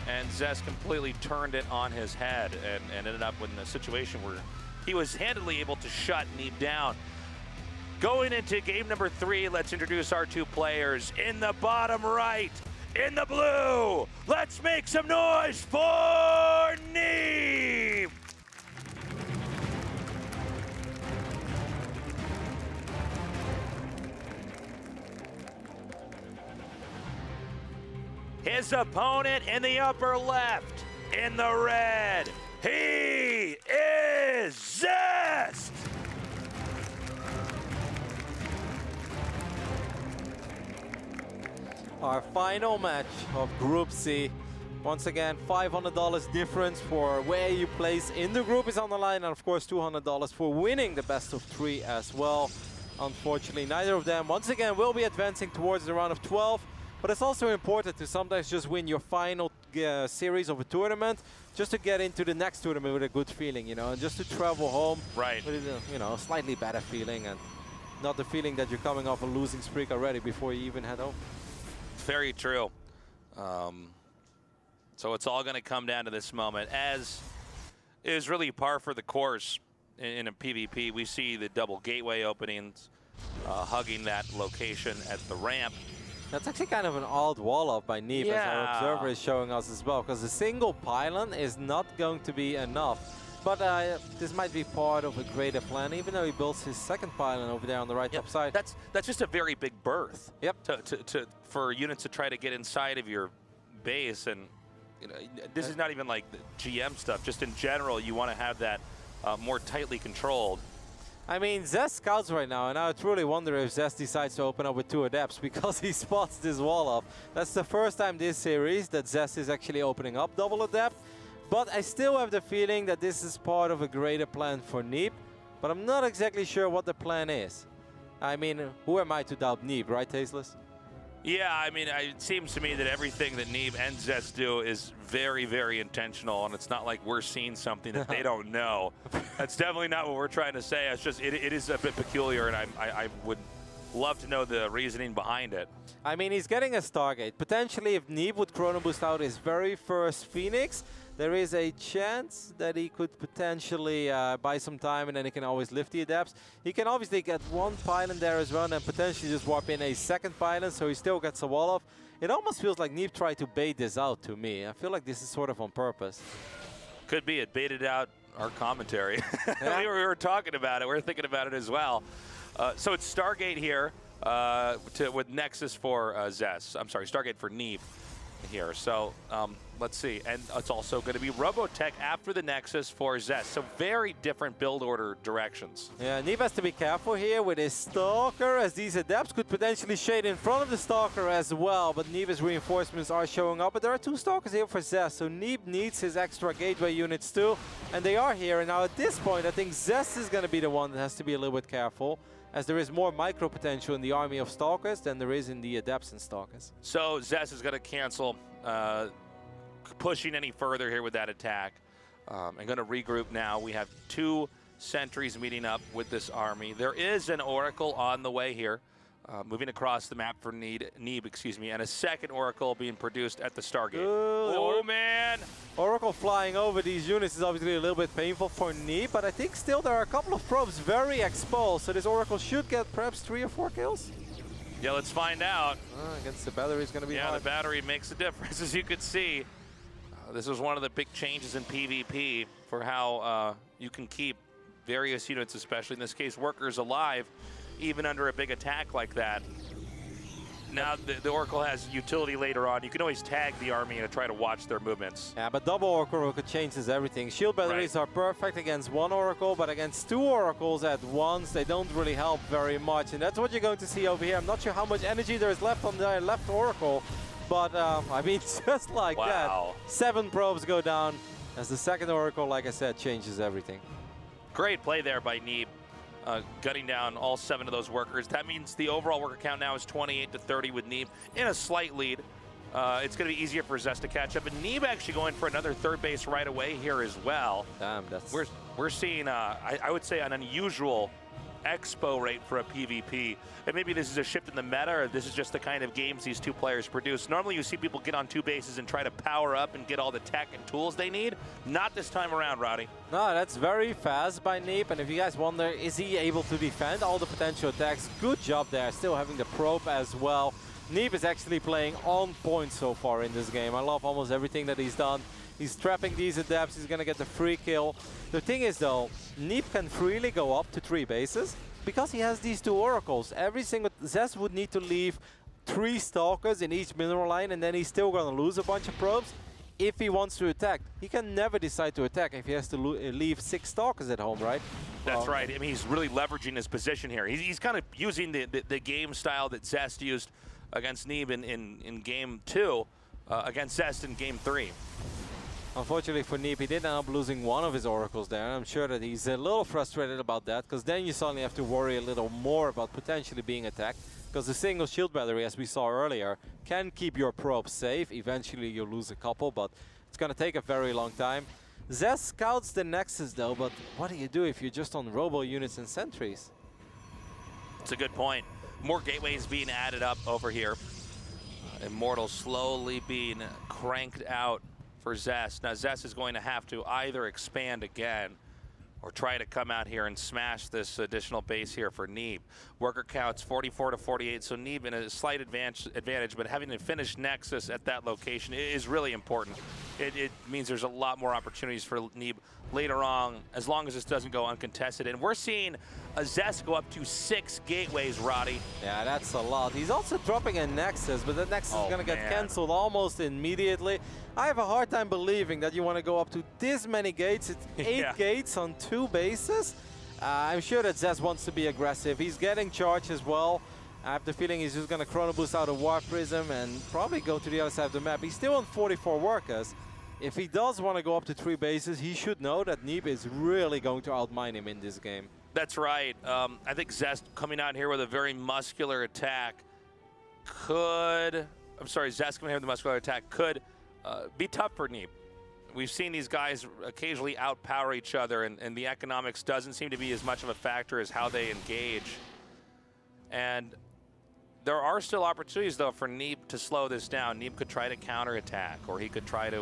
and Zest completely turned it on his head and ended up in a situation where he was handily able to shut Neeb down. Going into game number 3, let's introduce our 2 players. In the bottom right, in the blue, let's make some noise for Neeb! His opponent in the upper left, in the red, he is Zest! Our final match of Group C. Once again, $500 difference for where you place in the group is on the line, and of course $200 for winning the best of 3 as well. Unfortunately, neither of them once again will be advancing towards the round of 12, but it's also important to sometimes just win your final series of a tournament just to get into the next tournament with a good feeling, you know, and just to travel home with a, you know, slightly better feeling and not the feeling that you're coming off a losing streak already before you even head home. Very true. So it's all going to come down to this moment, as is really par for the course in a PvP. We see the double gateway openings, hugging that location at the ramp. That's actually kind of an odd wall-up by Neeb, as our observer is showing us as well, because a single pylon is not going to be enough. But this might be part of a greater plan, even though he builds his 2nd pylon over there on the right top side. That's just a very big berth. Yep. For units to try to get inside of your base, and you know, this is not even like the GM stuff. Just in general, you want to have that more tightly controlled. I mean, Zest scouts right now, and I truly wonder if Zest decides to open up with 2 adepts because he spots this wall up. That's the first time this series that Zest is actually opening up double adept. But I still have the feeling that this is part of a greater plan for Neeb, but I'm not exactly sure what the plan is. I mean, who am I to doubt Neeb, right, Tasteless? Yeah, I mean, it seems to me that everything that Neeb and Zest do is very, very intentional, and it's not like we're seeing something that they don't know. That's definitely not what we're trying to say. It's just, it is a bit peculiar, and I would love to know the reasoning behind it. I mean, he's getting a Stargate. Potentially, if Neeb would chrono boost out his very first Phoenix, there is a chance that he could potentially buy some time, and then he can always lift the adepts. He can obviously get 1 pylon there as well, and then potentially just warp in a 2nd pylon, so he still gets a wall off. It almost feels like Neeb tried to bait this out to me. I feel like this is sort of on purpose. Could be. It baited out our commentary. Yeah. we were talking about it. We were thinking about it as well. So it's Stargate here with Nexus for Zest. I'm sorry, Stargate for Neeb here. So let's see. And it's also going to be Robotech after the Nexus for Zest. So very different build order directions. Yeah, Neeb has to be careful here with his Stalker, as these adepts could potentially shade in front of the Stalker as well. But Neeb's reinforcements are showing up. But there are 2 Stalkers here for Zest. So Neeb needs his extra gateway units too. And they are here. And now at this point, I think Zest is going to be the one that has to be a little bit careful, as there is more micro potential in the army of Stalkers than there is in the Adepts and Stalkers. So Zest is going to cancel pushing any further here with that attack. I'm going to regroup now. We have 2 sentries meeting up with this army. There is an Oracle on the way here, moving across the map for Neeb, excuse me, and a 2nd Oracle being produced at the Stargate. Oh, man! Oracle flying over these units is obviously a little bit painful for Neeb, but I think still there are a couple of probes very exposed, so this Oracle should get perhaps 3 or 4 kills. Yeah, let's find out. Against the battery is going to be hard. The battery makes a difference, as you could see. This was one of the big changes in PvP for how you can keep various units, especially in this case workers, alive, even under a big attack like that. Now the Oracle has utility later on. You can always tag the army and try to watch their movements. Yeah, but double Oracle changes everything. Shield batteries are perfect against one Oracle, but against two Oracles at once, they don't really help very much. And that's what you're going to see over here. I'm not sure how much energy there is left on the left Oracle, but I mean, just like that, 7 probes go down as the second Oracle, like I said, changes everything. Great play there by Neeb. Gutting down all 7 of those workers. That means the overall worker count now is 28-30 with Neeb in a slight lead. It's going to be easier for Zest to catch up. And Neeb actually going for another third base right away here as well. Damn, that's... We're seeing, I would say, an unusual expo rate for a PvP. And maybe this is a shift in the meta, or this is just the kind of games these two players produce. Normally you see people get on 2 bases and try to power up and get all the tech and tools they need. Not this time around, Roddy. No, that's very fast by Neeb. And if you guys wonder, is he able to defend all the potential attacks? Good job there, still having the probe as well. Neeb is actually playing on point so far in this game. I love almost everything that he's done. He's trapping these adepts, he's gonna get the free kill. The thing is though, Neeb can freely go up to 3 bases because he has these 2 oracles. Every single Zest would need to leave 3 stalkers in each mineral line, and then he's still gonna lose a bunch of probes if he wants to attack. He can never decide to attack if he has to leave 6 stalkers at home, right? That's right. I mean, he's really leveraging his position here. He's kind of using the game style that Zest used against Neeb in game 2, against Zest in game 3. Unfortunately for Neeb, he did end up losing one of his oracles there, and I'm sure that he's a little frustrated about that, because then you suddenly have to worry a little more about potentially being attacked, because the single shield battery, as we saw earlier, can keep your probes safe. Eventually you'll lose a couple, but it's going to take a very long time. Zest scouts the Nexus though, but what do you do if you're just on robo units and sentries? It's a good point. More gateways being added up over here. Immortal slowly being cranked out for Zest. Now Zest is going to have to either expand again or try to come out here and smash this additional base here for Neeb. Worker counts 44-48, so Neeb in a slight advantage, but having to finish Nexus at that location is really important. It means there's a lot more opportunities for Neeb later on, as long as this doesn't go uncontested. And we're seeing a Zest go up to 6 gateways, Roddy. Yeah, that's a lot. He's also dropping a Nexus, but the Nexus is going to get cancelled almost immediately. I have a hard time believing that you want to go up to this many gates. It's 8 gates on 2 bases. I'm sure that Zest wants to be aggressive. He's getting charged as well. I have the feeling he's just going to Chrono Boost out of Warp Prism and probably go to the other side of the map. He's still on 44 workers. If he does want to go up to 3 bases, he should know that Neeb is really going to outmine him in this game. That's right. I think Zest coming out here with a very muscular attack could... I'm sorry, Zest coming here with a muscular attack could be tough for Neeb. We've seen these guys occasionally outpower each other, and the economics doesn't seem to be as much of a factor as how they engage. And there are still opportunities, though, for Neeb to slow this down. Neeb could try to counterattack, or he could try to...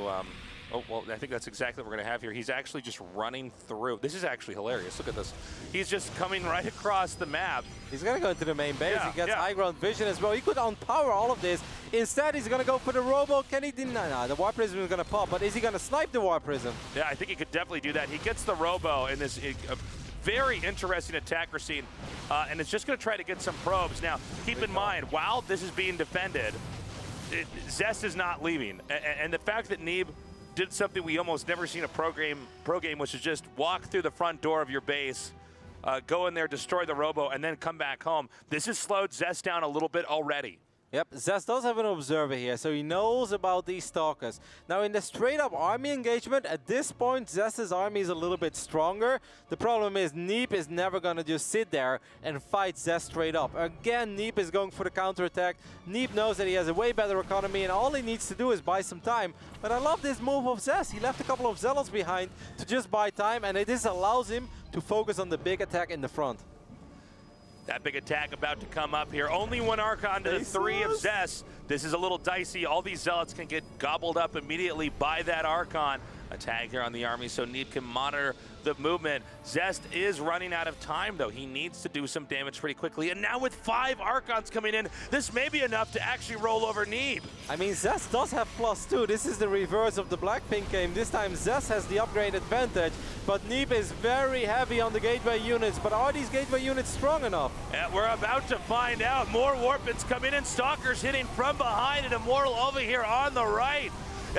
oh, well, I think that's exactly what we're going to have here. He's actually just running through. This is actually hilarious. Look at this. He's just coming right across the map. He's going to go into the main base. Yeah, he gets high ground vision as well. He could unpower all of this. Instead, he's going to go for the Robo. Can he deny? No, the Warp Prism is going to pop, but is he going to snipe the Warp Prism? Yeah, I think he could definitely do that. He gets the Robo in this very interesting attacker scene, and it's just going to try to get some probes. Now, keep in mind, while this is being defended, Zest is not leaving. And the fact that Neeb did something we almost never seen a pro game, which is just walk through the front door of your base, go in there, destroy the Robo, and then come back home. This has slowed Zest down a little bit already. Yep, Zest does have an observer here, so he knows about these stalkers. Now, in the straight-up army engagement, at this point, Zest's army is a little bit stronger. The problem is Neeb is never going to just sit there and fight Zest straight up. Again, Neeb is going for the counterattack. Neeb knows that he has a way better economy, and all he needs to do is buy some time. But I love this move of Zest. He left a couple of Zealots behind to just buy time, and this allows him to focus on the big attack in the front. That big attack about to come up here. Only one Archon to the 3 of Zest. This is a little dicey. All these Zealots can get gobbled up immediately by that Archon. A tag here on the army so Neeb can monitor the movement. Zest is running out of time, though. He needs to do some damage pretty quickly. And now with 5 Archons coming in, this may be enough to actually roll over Neeb. I mean, Zest does have +2. This is the reverse of the Blackpink game. This time Zest has the upgrade advantage, but Neeb is very heavy on the gateway units. But are these gateway units strong enough? And we're about to find out. More Warpins come in, and Stalkers hitting from behind, and Immortal over here on the right.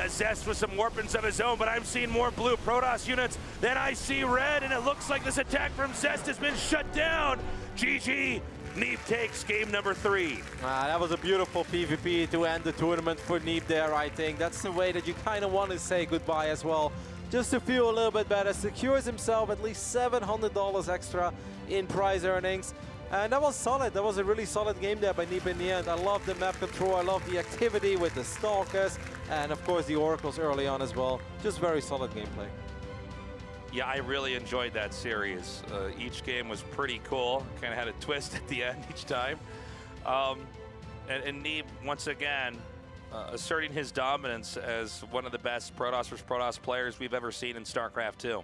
Zest with some Warpins of his own, but I'm seeing more blue Protoss units than I see red, and it looks like this attack from Zest has been shut down. GG. Neeb takes game number 3. That was a beautiful PvP to end the tournament for Neeb there, I think. That's the way that you kind of want to say goodbye as well. Just to feel a little bit better. Secures himself at least $700 extra in prize earnings. And that was solid. That was a really solid game there by Neeb in the end. I love the map control. I love the activity with the Stalkers. And of course the Oracles early on as well. Just very solid gameplay. Yeah, I really enjoyed that series. Each game was pretty cool. Kind of had a twist at the end each time. And Neeb, once again, asserting his dominance as one of the best Protoss vs. Protoss players we've ever seen in StarCraft 2.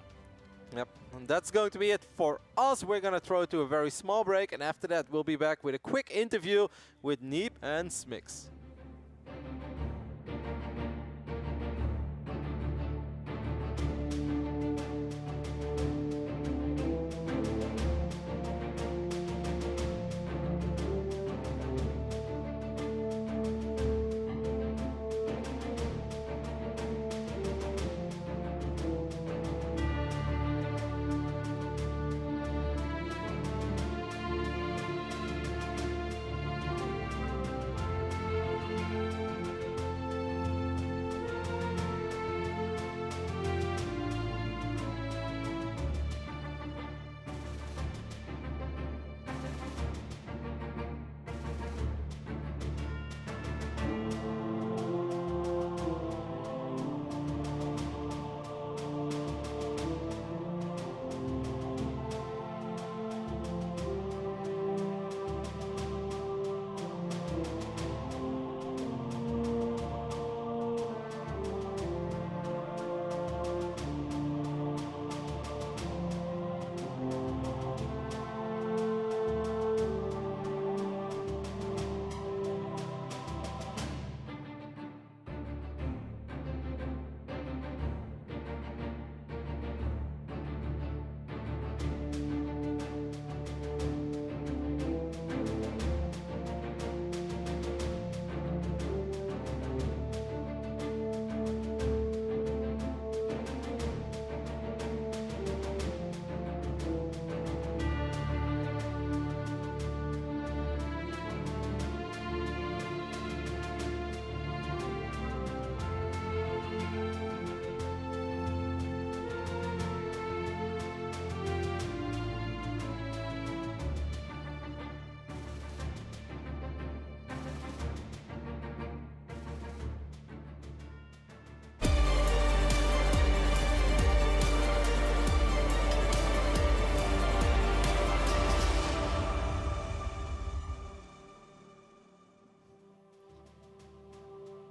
Yep, and that's going to be it for us. We're going to throw it to a very small break, and after that we'll be back with a quick interview with Neeb and Smix.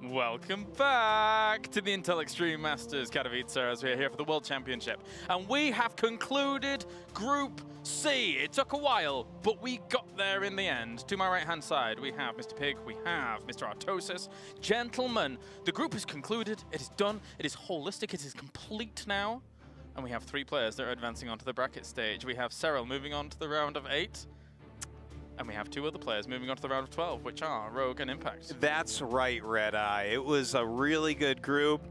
Welcome back to the Intel Extreme Masters Katowice as we're here for the World Championship. And we have concluded Group C. It took a while, but we got there in the end. To my right-hand side, we have Mr. Pig, we have Mr. Artosis. Gentlemen, the group is concluded, it is done, it is holistic, it is complete now. And we have 3 players that are advancing onto the bracket stage. We have Serral moving on to the round of 8. And we have 2 other players moving on to the round of 12, which are Rogue and Impact. That's right, Red Eye. It was a really good group.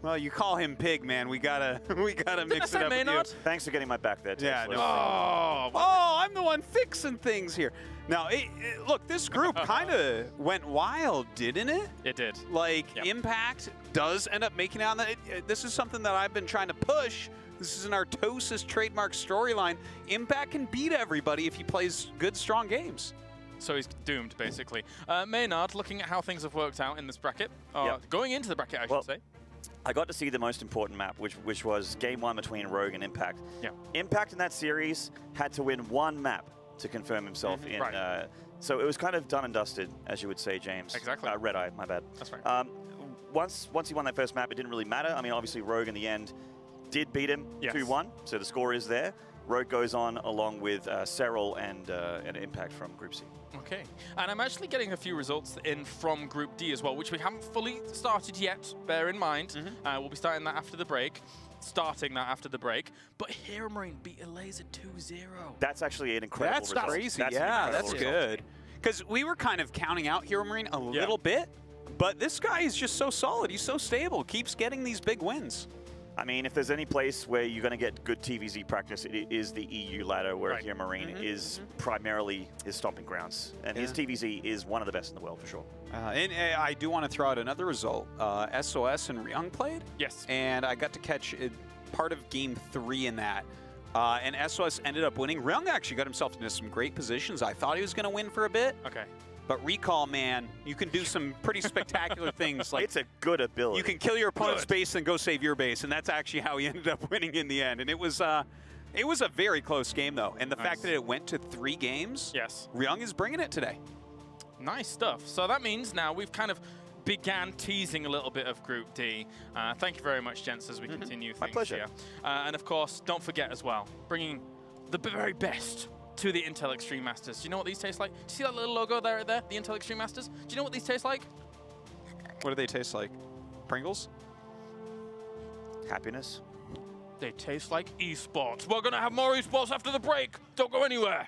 Well, you call him Pig, man. We gotta mix it up with you. Thanks for getting my back there, Tasteless. Yeah. Oh, I'm the one fixing things here. Now, look, this group kind of went wild, didn't it? It did. Like, Impact does end up making out. This is something that I've been trying to push. This is an Artosis trademark storyline. Impact can beat everybody if he plays good, strong games. So he's doomed, basically. Maynarde, looking at how things have worked out in this bracket, going into the bracket, I should say. I got to see the most important map, which was Game 1 between Rogue and Impact. Yeah. Impact in that series had to win 1 map to confirm himself in. So it was kind of done and dusted, as you would say, James. Exactly. Red Eye, my bad. That's right. once he won that first map, it didn't really matter. I mean, obviously Rogue in the end did beat him 2-1, so the score is there. Rogue goes on along with Serral and an Impact from Group C. Okay, and I'm actually getting a few results in from Group D as well, which we haven't fully started yet, bear in mind. We'll be starting that after the break. But Hero Marine beat Elazer 2-0. That's actually an incredible result. That's crazy. That's good. Because we were kind of counting out Hero Marine a little bit, but this guy is just so solid. He's so stable. Keeps getting these big wins. I mean, if there's any place where you're going to get good TVZ practice, it is the EU ladder, where Hero Marine is primarily his stomping grounds. And his TVZ is one of the best in the world, for sure. And I do want to throw out another result. SOS and Ryung played. Yes. And I got to catch part of Game 3 in that. And SOS ended up winning. Ryung actually got himself into some great positions. I thought he was going to win for a bit. Okay. But Recall, man, you can do some pretty spectacular things. Like it's a good ability. You can kill your opponent's base and go save your base, and that's actually how he ended up winning in the end. And it was a very close game, though. And the fact that it went to 3 games, Ryung is bringing it today. Nice stuff. So that means now we've kind of began teasing a little bit of Group D. Thank you very much, gents, as we continue things. My pleasure. Here. And of course, don't forget as well, bringing the very best to the Intel Extreme Masters. Do you know what these taste like? Do you see that little logo there, the Intel Extreme Masters? Do you know what these taste like? What do they taste like? Pringles? Happiness. They taste like esports. We're going to have more esports after the break. Don't go anywhere.